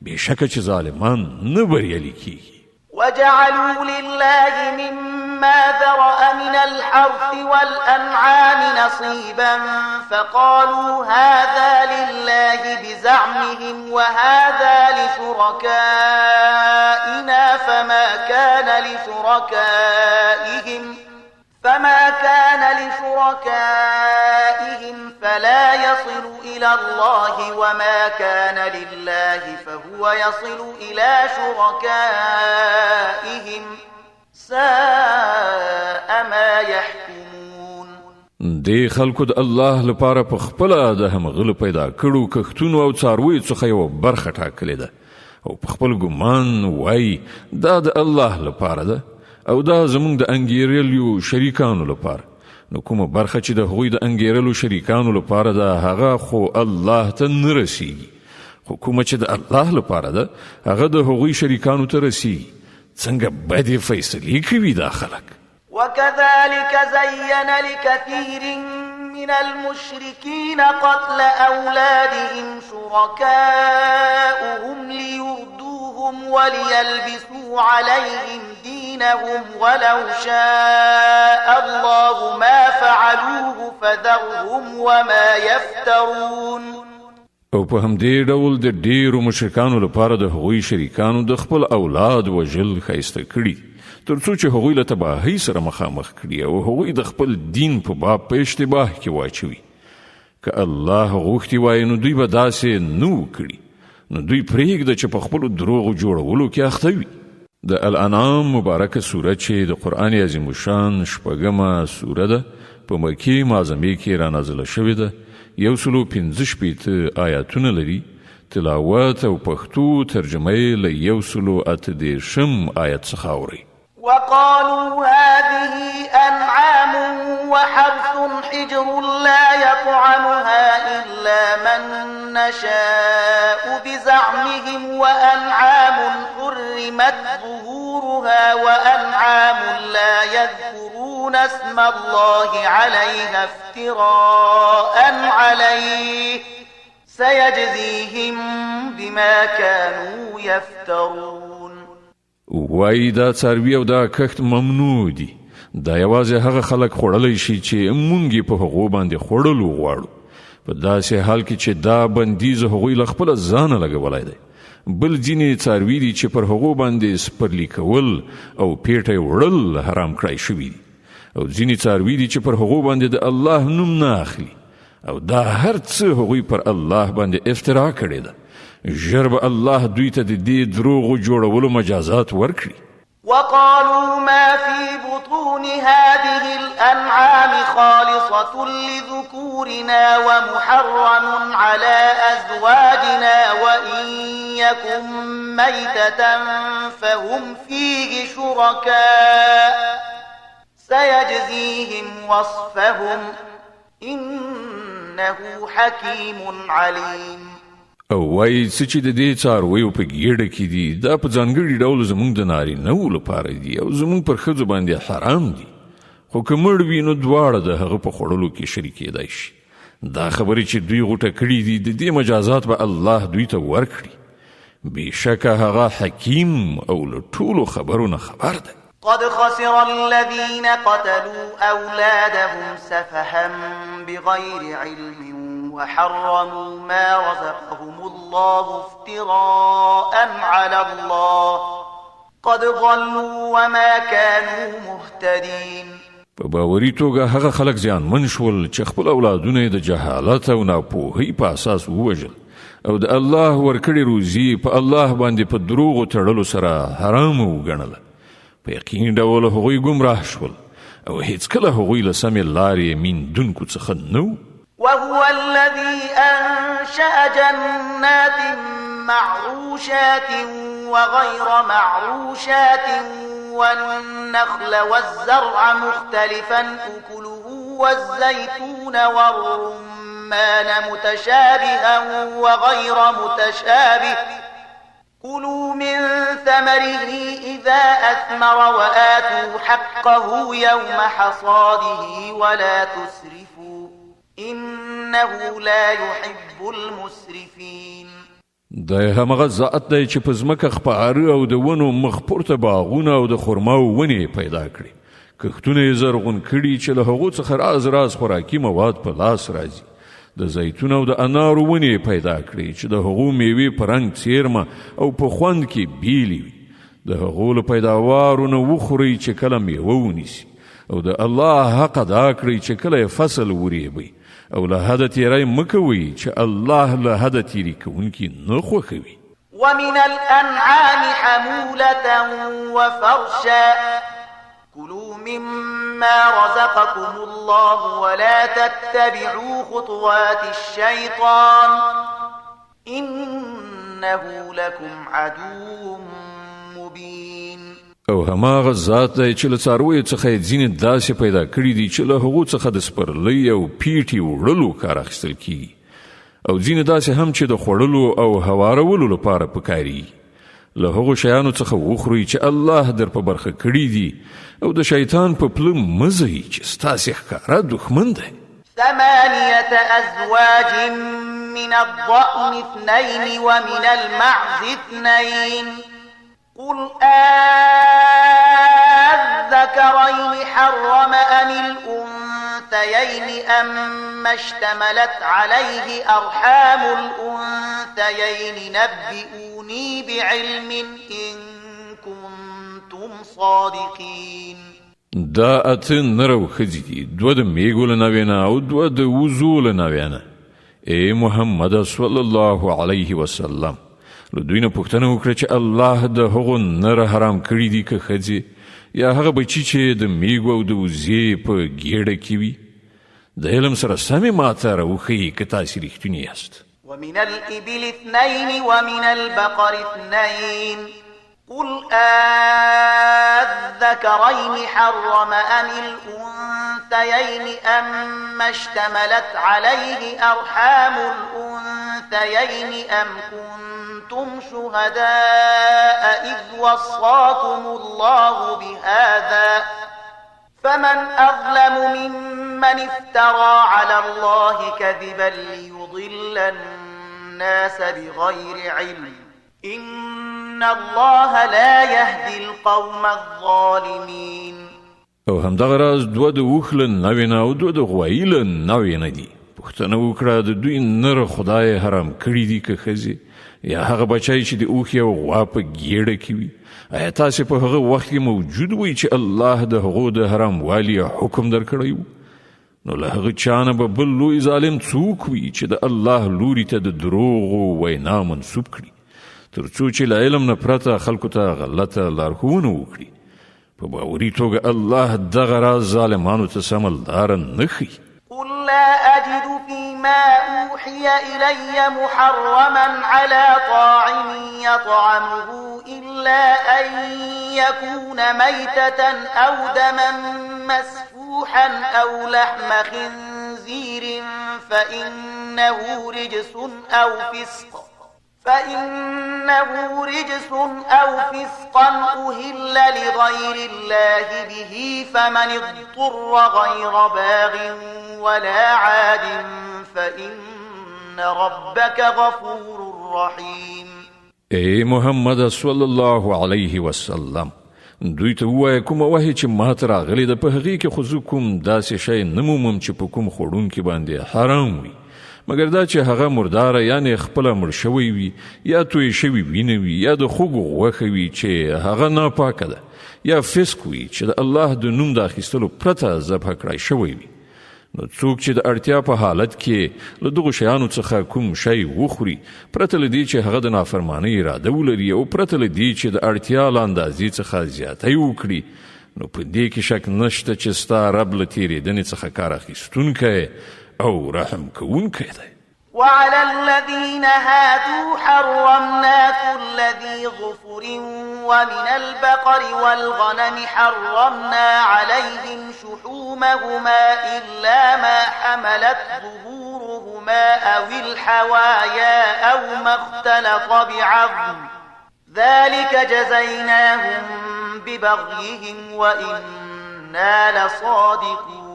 بېشکه چې ظالمان نه بریالي کیږي. وجعلوا لله مما ذرأ من الحرث والأنعام نصيبا فقالوا هذا لله بزعمهم وهذا لشركائنا فما كان لشركائهم فلا يصل إلى الله وما كان لله فهو يصل إلى شركائهم ساء ما يحكمون. دی خلکو د الله لپاره په خپله د همغلو پیدا کړو کښتونو او څارویو څخه یوه برخه ټاکلې ده او په خپل ګمان وایي دا د الله لپاره ده او دا زمونږ د انګیرلو شریکانو لپاره. نو کومه برخه چې د هغوی د انګیرلو شریکانو لپاره ده هغه خو الله ته نه رسیږي، خو کومه چې د الله لپاره ده هغه د هغوی شریکانو ته رسیږي. څنګه بدې فیصلې کوي دا خلک. وكذلك زين لكثير من المشركين قتل أولادهم شركاؤهم ليردوهم وليلبسوا عليهم دينهم ولو شاء الله ما فعلوه فذرهم وما يفترون. او په همدې ډول د ډیرو مشرکانو لپاره د هغوی شریکانو د خپل اولاد وژل ښایسته کړي تر څو چې هغوی له تباهۍ سره مخامخ کړي او هغوی د خپل دین په باب په اشتباه کې واچوي. که الله غوښتي وای نو دوی به داسې نه کړي، نو دوی پرېږده چې په خپلو دروغو جوړولو کې اخته وي. د الانعام مبارکه سوره چې د قرآن عظیم الشان 6مه سوره ده په مکې معظمې کې رانازله شوې ده. 115 آیاتونه لري. تلاوت او پښتو ترجمه یې له 138 آیت څخه اوري. وقالوا هذه أنعام وحرث حجر لا يطعمها إلا من نشاء بزعمهم وأنعام حرمت ظهورها وأنعام لا يذكرون اسم الله عليها افتراء عليه سيجزيهم بما كانوا يفترون. وای دا څاروي او دا کښت ممنوع دي. دا یوازې هغه خلک خوړلی شي چې مونږ په هغو باندې خوړلو غواړو، په داسې حال کې چې دا بندیز هغوی له خپله ځانه لګولی دی. بل ځینې څاروي دي چې پر هغو باندې سپرلي کول او پیټه وړل حرام کړی شوي دي، او ځینې څاروي دي چې پر هغو باندې د الله نوم نه اخلي، او دا هر څه هغوی پر الله باندې افترا کړې ده. ژر به الله دوی ته د دې دروغو جوړولو مجازات ورکړي. وقالوا ما في بطون هذه الأنعام خالصة لذكورنا ومحرم على أزواجنا وإن يكن ميتة فهم فيه شركاء سيجزيهم وصفهم إنه حكيم عليم. او وای څه چې د دې څارویو په ګیډه کې دي دا په ځانګړي ډول زموږ د نارینهو لپاره دي او زموږ پر ښځو باندې حرام دي، خو که مړ وي نو دواړه د هغه په خوړلو کې شریکېدای شي. دا خبرې چې دوی غوټه کړي دي د دې مجازات به الله دوی ته ورکړي. بېشکه هغه حکیم او له ټولو خبرو نه خبر دی. قد خسر الذين قتلوا أولادهم سفها بغير علم وحرموا ما رزقهم الله افتراء على الله قد ضلوا وما كانوا مهتدين. په باوري توګه هغه خلک زیانمن شول چې خپل اولادونه د جهالت او ناپوهۍ په اساس ووژل او د الله ورکړې روزي په الله باندې په دروغو تړلو سره حرام وګڼله. په یقین ډول هغوی ګمراه شول او هیڅکله هغوی له سمې لارې میندونکو څخه نه و. وهو الذي أنشأ جنات معروشات وغير معروشات والنخل والزرع مختلفا أكله والزيتون والرمان متشابها وغير متشابه كلوا من ثمره إذا أثمر وآتوا حقه يوم حصاده ولا تسرفوا إنه لا يحب المسرفين. دا همغه ذات دی چې په ځمکه خپاره او د ونو مخ پورته باغونه او د خرماو ونې پیدا کړي، کښتونه یې زرغون کړي چې له هغو څخه راز خوراکي مواد په لاس راځي. د زیتون او د انارو ونې پیدا کړي چې د هغو میوې په رنګ څیرمه او په خوند کې بیلې وي. د هغو له پیداوارو نه وخورئ چې کله میوه ونیسي، او د الله حق ادا کړئ چې کله یې فصل وریبئ، او له حده تیری مه کوئ چې الله له حده تیری کوونکي نه خوښوي. ومن الأنعام حمولة وفرشا كلوا مما رزقكم الله ولا تتبعوا خطوات الشيطان إنه لكم عدو مبين. او هماغه ذات دی چې له څارویو څخه یې ځینې داسې پیدا کړي دي چې له هغو څخه د سپرلۍ او پیټې وړلو کار اخیستل کیږي، او ځینې داسې هم چې د خوړلو او هوارولو لپاره پکاري. له هغو شیانو څخه وخورئ چې الله در په برخه کړي دي او د شیطان په پله مه ځئ چې ستاسې ښکاره دښمن دی. 8 أزواج من الضأن 2 ومن المعز 2 قل الذكرين حرم أم الأنثيين أما اشتملت عليه أرحام الأنثيين نبئوني بعلم إن كنتم صادقين. دا اته نرو ښځې دي، 2 د میږو له ناوې نه او 2 د وزو له ناوې نه. ای محمد صلی الله علیه وسلم، له دوی نه پوښتنه وکړه چې الله د هغو نره حرام کړي دي که ښځې یا هغه بچي چې د میږو او د وزې په ګېډه کې وي. د علم سره سمې ماته راوښیي که تاسې رښتونې یاست. ومن الإبل 2 ومن البقر 2 قل الذكرين حرم أم الأنثيين أما اشتملت عليه أرحام الأنثيين أم كنتم شهداء إذ وصاكم الله بهذا فمن أظلم ممن افترى على الله كذبا ليضل الناس بغير علم إن الله لا يهدي القوم الظالمين. او همدغه راز 2 د اوښ له ناوې نه او 2 د غوایي له ناوې نه دي. پوښتنه وکړه د دوی نره خدای حرام کړي دي که ښځې یا هغه بچی چې د اوښ یا غوا په ګېډه کې وي. آیا تاسې په هغه وخت کې موجود وئ چې الله د هغو د حراموالي حکم درکړی و؟ نو له هغه چا نه به بل لوی ظالم څوک وي چې د الله لوري ته د دروغو وینا منسوب کړي تر څو چې له علم نه پرته خلکو ته غلطه لارښوونه وکړي. په باوري توګه الله دغه راز ظالمانو ته سمه لاره نه ښیي. قل لا أجد فيما أوحي إلي محرما على طاعم يطعمه إلا أن يكون ميتة أو دما مسفوحا أو لحم خنزير فإنه رجس أو فسقا أهل لغير الله به فمن اضطر غير باغ ولا عاد فإن ربك غفور رحيم. ای محمد صلی الله علیه وسلم، دوی ته ووایه کومه وحی چې ماته راغلی ده په هغې کې خو زه کوم داسې شی نه مومم چې په کوم خوړونکي باندې حرام وي مګر دا چې هغه مرداره یعنې خپله مړ شوی وي یا توی شوي وینه وي یا د خوږو غوښه وي چې هغه ناپاکه ده یا فسق وي چې د الله د نوم د اخیستلو پرته ذبح کړی شوی وي. نو څوک چې د اړتیا په حالت کې له دغو شیانو څخه کوم شی وخوري پرته له دې چې هغه د نافرمانۍ اراده ولري او پرته له دې چې د اړتیا له اندازې څخه زیاتی وکړي نو په دې کې شک نشته چې ستا رب له تېرېدنې څخه کار اخیستونکی او رحم کوونکی دی. وعلى الذين هادوا حرمنا كل ذي ظفر ومن البقر والغنم حرمنا عليهم شحومهما إلا ما حملت ظهورهما أو الحوايا أو ما اختلط بعظم ذلك جزيناهم ببغيهم وإنا لصادقون.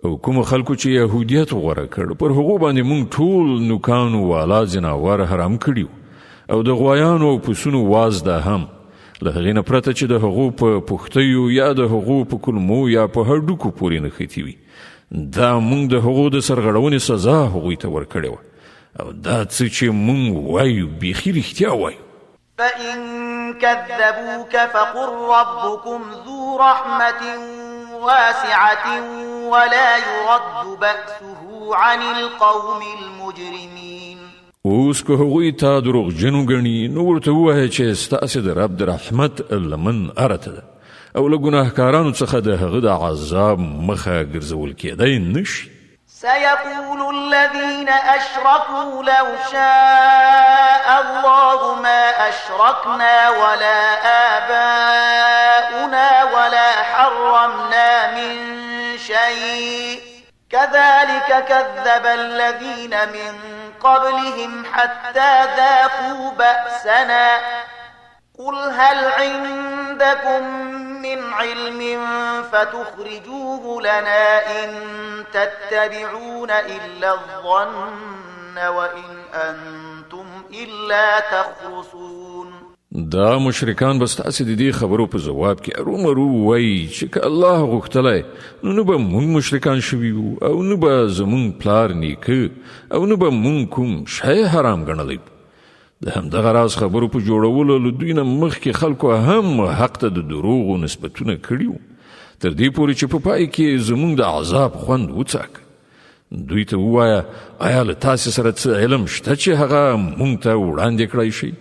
او کوم خلکو چې یهودیت غوره کړ پر هغو باندې مونږ ټول نوکانو والا ځناور حرام کړي او د غوایانو او پسونو وازده هم له هغې نه پرته چې د هغو په پښتیو یا د هغو په کلمو یا په هډوکو پورې نښتي وي. دا مونږ د هغو د سرغړونې سزا هغوی ته ورکړې وه او دا څه چې مونږ وایو بیخي رښتیا وایو. فإن كذبوك فقل ربكم ذو رحمة واسعة ولا يرد بأسه عن القوم المجرمين. اوس که هغوی تا دروغجن وګڼي نو ورته ووایه چې ستاسې د رب د رحمت لمن ارته ده او له ګناهکارانو څخه د هغه د عذاب مخه ګرځول کېدی نشي. سيقول الذين أشركوا لو شاء الله ما أشركنا ولا آباؤنا ولا حرمنا من شيء كذلك كذب الذين من قبلهم حتى ذاقوا بأسنا قل هل عندكم من علم فتخرجوه لنا إن تتبعون إلا الظن وإن أنتم إلا تخرصون. دا مشرکان بس تاسې د دې خبرو په جواب کې ارومرو وایي چې که الله غوښتلی نو به مونږ مشرکان شوي وو او نه به زمونږ پلار نیکه او نه به مونږ کوم شی حرام ګڼلی. د همدغه راز خبرو په جوړولو له دوی نه مخکې خلکو هم حق ته د دروغو نسبتونه کړي وو تر دې پورې چې په پای کې زمونږ د عذاب خوند وڅاکه. دوی ته ووایه آیا له تاسې سره څه علم شته چې هغه مونږ ته وړاندې کړی شي؟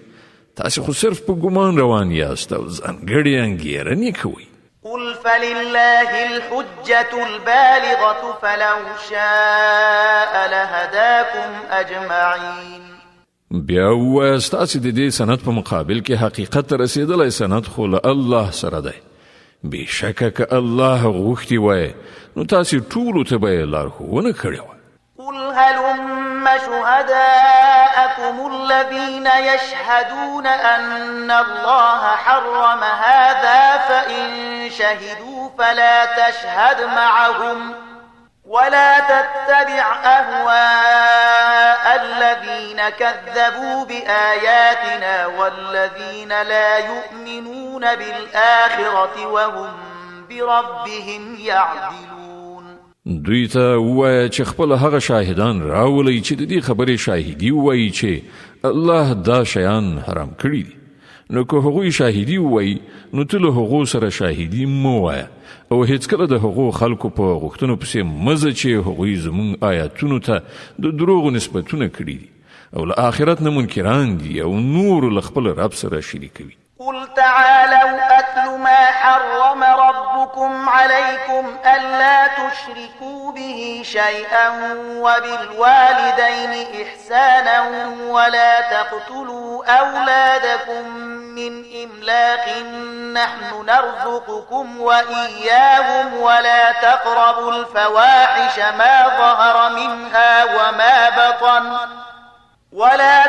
تاسې خو صرف په ګمان روان یاست او ځانګړې انګېرنې کوئ. قل فلله الحجة البالغة فلو شاء لهداكم أجمعين. بیا ووایه ستاسې د دې سند په مقابل کې حقیقت ته رسېدلی سند خو له الله سره دی. بېشکه که الله غوښتي وای نو تاسې ټولو ته به یې لارښوونه کړې وه. قل هلم شهداءكم الذين يشهدون أن الله حرم هذا فإن شهدوا فلا تشهد معهم ولا تتبع أهواء الذين كذبوا بآياتنا والذين لا يؤمنون بالآخرة وهم بربهم يعدلون. دوی ته ووایه چې خپل هغه شاهدان راولئ چې د دې خبرې شاهدي ووایي چې الله دا شیان حرام کړي دي. نو که هغوی شاهدي ووایي نو ته له هغو سره شاهدي مه وایه او هیڅکله د هغو خلکو په غوښتنو پسې مه ځه چې هغوی زموږ آیاتونو ته د دروغو نسبتونه کړي دي او له آخرت نه منکران دي او نور له خپل رب سره شریکوي. قل تعالوا أتل ما حرم ربكم عليكم ألا تشركوا به شيئا وبالوالدين إحسانا ولا تقتلوا أولادكم من إملاق نحن نرزقكم وإياهم ولا تقربوا الفواحش ما ظهر منها وما بطن ولا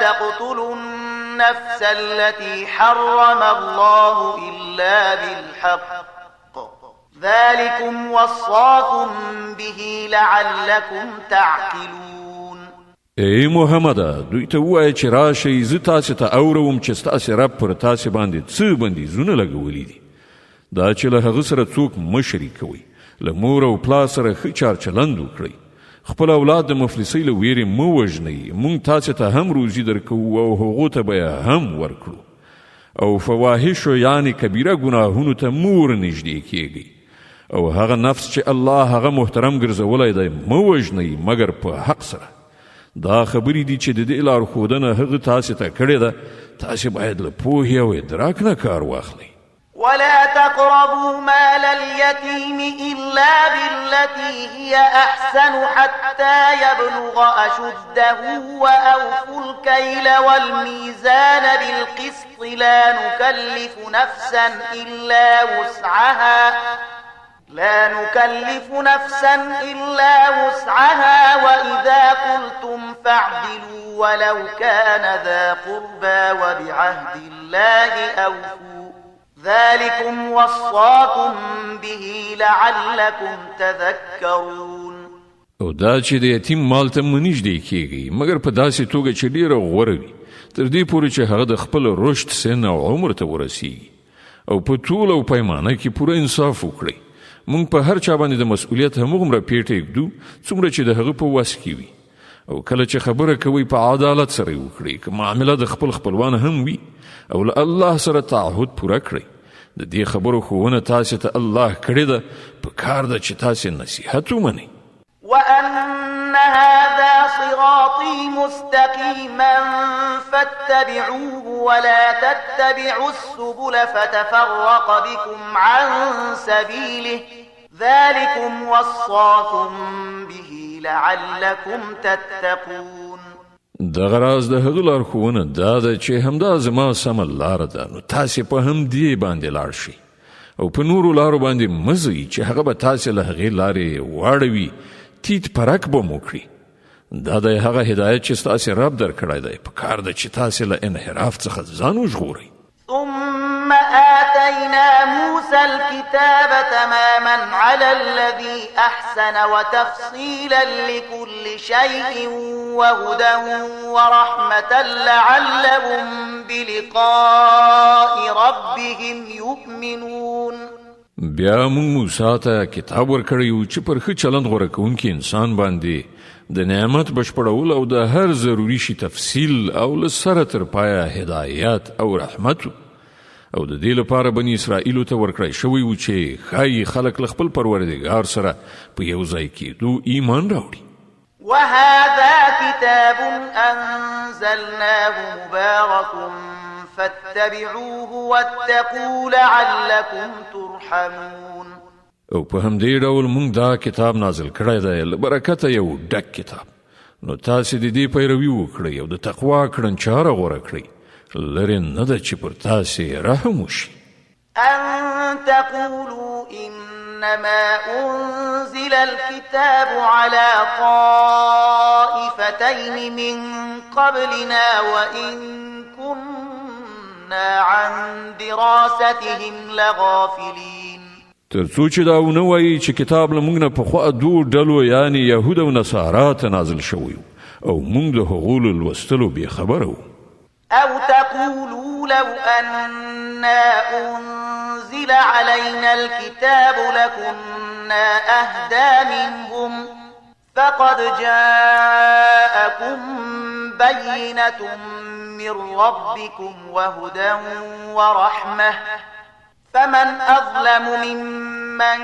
تقتلوا النفس التي حرم الله إلا بالحق ذلكم وصاكم به لعلكم تعقلون. ای محمده دوی ته ووایه چې راشئ زه تاسې ته اورم چې ستاسې رب پر تاسې باندې څه بندیزونه لګولي دي. دا چې له هغه سره څوک مه شریکوئ، له مور او پلار سره ښه چارچلند وکړئ، خپل اولاد د مفلسۍ له ویرې مه وژنئ، موږ تاسې ته هم روزي درکوو او هغو ته به یې هم ورکړو. او فواحشو یعنې کبیره ګناهونو ته مه ورنږدې کیږئ او هغه نفس چې الله هغه محترم ګرځولی دی مه وژنئ مګر په حق سره. دا خبرې دي چې د دې لارښودنه هغه تاسې ته کړې ده. تاسې باید له پوهې او ادراک نه کار واخلئ. ولا تقربوا مال اليتيم إلا بالتي هي أحسن حتى يبلغ أشده وأوفوا الكيل والميزان بالقسط لا نكلف نفسا إلا وسعها وإذا قلتم فاعدلوا ولو كان ذا قربى وبعهد الله أوفوا ذلكم وصاكم به لعلكم تذكرون. او دا چې د یتیم مال ته مه نږدې کیږئ مګر په داسې توګه چې ډیره غوره وي تر دې پورې چې هغه د خپل رشد سن او عمر ته ورسیږي او په طول او پیمانه کې پوره انصاف وکړئ. موږ په هر چا باندې د مسؤلیت همغومره پیټه ایږدو څومره چې د هغه په وس کې وي. او کله چې خبره کوئ په عدالت سره یې وکړئ که معامله د خپل خپلوان هم وي او له الله سره تعهد پوره کړئ. د دې خبرو ښوونه تاسې ته الله کړې ده، په کار ده چې تاسې نصیحت ومنئ. وأن هذا صراطي مستقيما فاتبعوه ولا تتبعوا السبل فتفرق بكم عن سبيله ذلكم وصاكم به لعلكم تتقون. دغه راز د هغه لارښوونه دا ده چې همدا زما سمه لاره ده، نو تاسې په همدې باندې لاړ شئ او په نورو لارو باندې مه ځئ چې هغه به تاسې له هغې لارې واړوي، تیت پرک به مو کړي. دا د هغه هدایت چې ستاسې رب درکړی دی، په کار ده چې تاسې له انحراف څخه ځان وژغورئ. ثم آتينا موسى الكتاب تماما على الذي أحسن وتفصيلا لكل شيء وهدى ورحمة لعلهم بلقاء ربهم يؤمنون. بیا موږ موسی ته کتاب ورکړی چې پر ښه چلند غوره کوونکي انسان باندې د نعمت بشپړول او د هر ضروري شي تفصیل او له سره تر پایه هدایت او رحمت او د دې لپاره بني اسرائیلو ته ورکړی شوی و چې ښایي خلک له خپل پروردګار سره په یو ځای کېدو ایمان راوړي. وهذا كتاب أنزلناه مبارك فاتبعوه واتقوا لعلكم ترحمون. او په همدې ډول موږ دا کتاب نازل کړی دی له برکته یو ډک کتاب، نو تاسې د دې پیروي وکړئ او د تقوا کړنچاره غوره کړئ، لرې نه ده چې پر تاسې رحم وشي. أن تقولوا إنما أنزل الكتاب على طائفتين من قبلنا وإن كنا عن دراستهم لغافلين. ترڅو چې دا ونه وایي چې کتاب له موږ نه پخوا دوو ډلو یعنې یهود او نصارا ته نازل شوی او موږ د هغو له لوستلو بېخبره وو. أو تقولوا لو أنا أنزل علينا الكتاب لكنا أهدى منهم فقد جاءكم بينة من ربكم وهدى ورحمة فمن أظلم ممن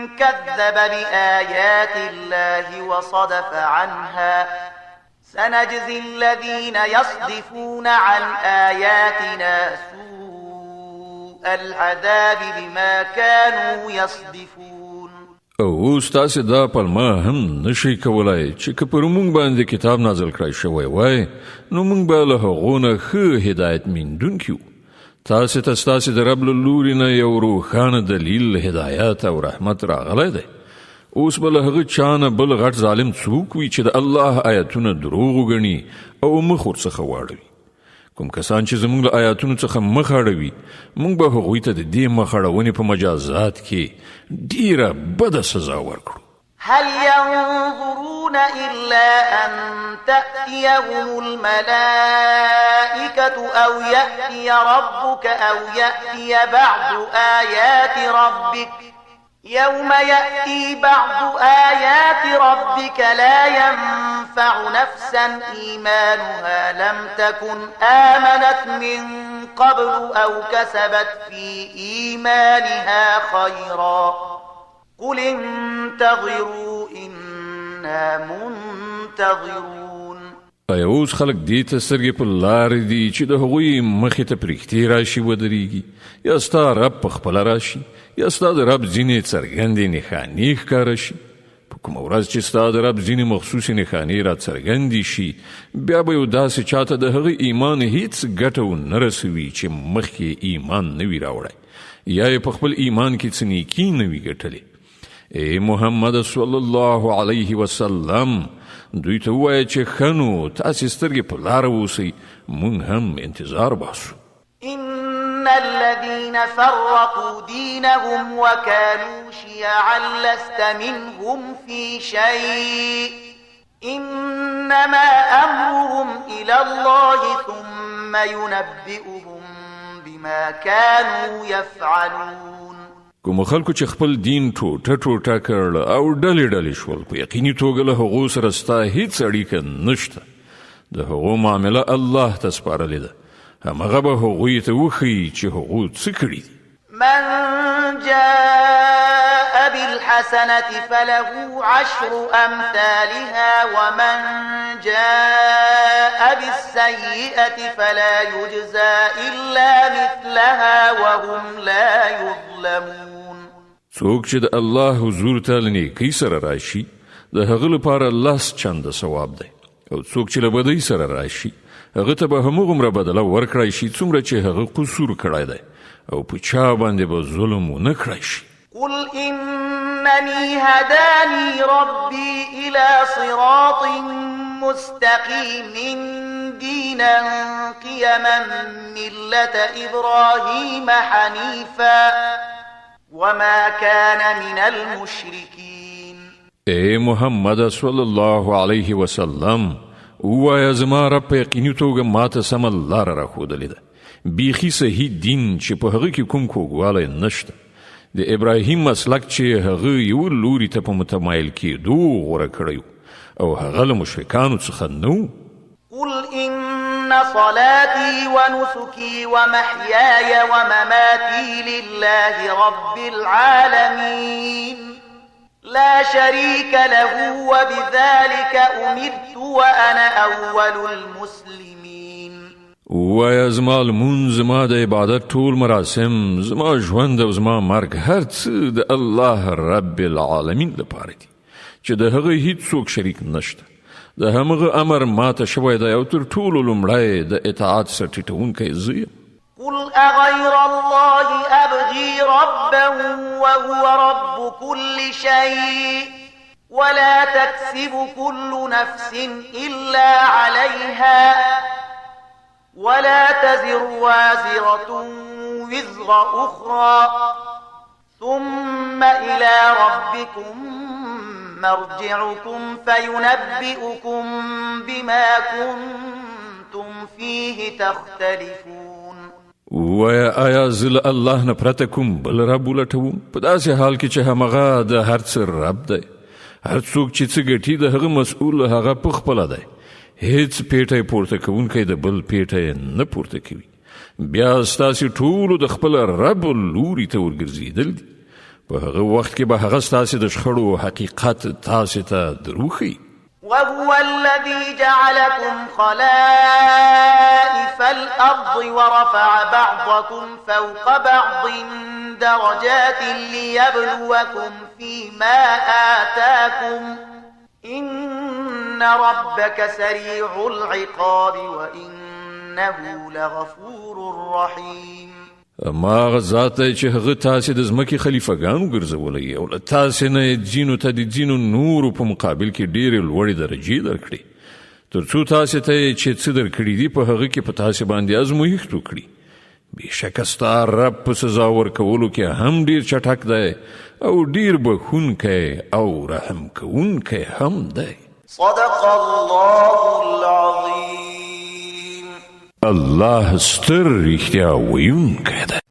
كذب بآيات الله وصدف عنها سنجزي الذين يصدفون عن آياتنا سوء العذاب بما كانوا يصدفون. او اوس تاسې دا پلمه هم نشئ کولای چې که پر موږ باندې کتاب نازل کړی شوی وای نو موږ به له هغو نه ښه هدایت میندونکي وو. تاسې ته ستاسې د رب له لوري نه یو روښانه دلیل هدایت او رحمت راغلی دی. اوس به له هغه چا نه بل غټ ظالم څوک وي چې د الله آیتونه دروغ وګڼي او مخ ورڅخه واړوي. کوم کسان چې زموږ له آیاتونو څخه مخ اړوي موږ به هغوی ته د دې مخ اړونې په مجازات کې ډیره بده سزا ورکړو. هل ينظرون إلا أن تأتيهم الملائكة أو يأتي ربك أو يأتي بعض آيات ربك يوم يأتي بعض آيات ربك لا ينفع نفسا إيمانها لم تكن آمنت من قبل أو كسبت في إيمانها خيرا قل انتظروا إنا منتظرون. ایا اوس خلک دې ته سترګې په لارې دي چې د هغوی مخې ته پرښتې راشي ودرېږي، یا ستا رب په خپله راشي یا ستا د رب ځینې څرګندې نښانې ښکاره شي. په کومه ورځ چې ستا د رب ځینې مخصوصې نښانې را څرګندې شي بیا به یو داسې چاته د هغه ایمان هیڅ ګټه ونه رسوي چې مخکې ایمان نه وي راوړی یا یې په خپل ایمان کې څه نیکي نه وي ګټلې. ای محمد صلی الله علیه وسلم دوی ته ووایه چې ښه نو تاسې سترګې په لاره اوسئ، موږ هم انتظار باسو. إن الذين فرقوا دينهم وكانوا شيعا لست منهم في شيء إنما أمرهم إلى الله ثم ينبئهم بما كانوا يفعلون. کوم خلکو چې خپل دین ټوټه ټوټه کړ او ډلې ډلې شول په یقیني توګه له هغو سره ستا هیڅ اړیکه نشته. د هغو معامله الله ته سپارلې ده، همغه به هغوی ته وښیي چې هغو څه کړي دي. من جاء بالحسنة فله عشر أمثالها ومن جاء بالسيئة فلا يجزى إلا مثلها وهم لا يظلمون. څوک چې د الله حضور ته له نیکۍ سره راشي د هغه لپاره 10 چنده ثواب دی، او څوک چې له بدۍ سره راشي هغه ته به همغومره بدله ورکړی شي څومره چې هغه قصور کړی دی او په چا باندې به ظلم ونه کړی شي. قل إنني هداني ربي إلى صراط مستقيم دينا قيما ملة إبراهيم حنيفا وما كان من المشركين. اے محمد صلی الله علیه وسلم ووایه زما رب په یقیني توګه ماته سمه لاره راښودلې ده، بیخي صحیح دین چې په هغه کې کوم کوږوالی نشته، د ابراهیم مسلک چې هغه یو لوري ته په متمایل کېدو غوره کړی او هغه له مشرکانو څخه نه. قل إن صلاتي ونسكي ومحياي ومماتي لله رب العالمين لا شريك له وبذلك أمرت وأنا أول المسلمين. ووایا زما لمونځ، زما د عبادت ټول مراسم، زما ژوند او زما مرګ هر څه د الله رب العالمین لپاره دي چې د هغه هیڅوک شریک نشته. د همغه امر ماته شوی دی او تر ټولو لومړی د اطاعت سره ټیټونکی زه یم. قل أغير الله أبغي ربا وهو رب كل شيء ولا تكسب كل نفس إلا عليها ولا تزر وازرة وزر أخرى ثم إلى ربكم مرجعكم فينبئكم بما كنتم فيه تختلفون. ووایا آیا زه له الله نه پرته کوم بل رب ولټوم په داسې حال کې چې همغه د هر څه رب دی، هر څوک چې څه ګټي د هغه مسؤل هغه پخپله دی، هیڅ پیټی پورته کوونکی د بل پیټی نه پورته کوي. بیا ستاسې ټولو د خپل رب لوري ته ورګرځېدل دي، په هغه وخت کې به هغه ستاسې د شخړو حقیقت تاسې ته دروښیي. وهو الذي جعلكم خلائف الأرض ورفع بعضكم فوق بعض درجات ليبلوكم فيما آتاكم إن ربك سريع العقاب وإنه لغفور رحيم. ما غزات چې هغه تاسې د ځمکې خلیفګانو ګرځولی او له تاسې نه ځینو ته د ځینو نورو په مقابل کې ډېرې لوړې درجې درکړي تر څو تاسې ته چې څه درکړي دي په هغه کې په تاسې باندې ازمویښت وکړي. بېشکه ستا رب په سزا ورکولو کې هم ډېر چټک دی او ډېر بخښونکی او رحم کوونکی هم دی. صدق الله العظيم. الله ستر رښتیا ویونکی دی.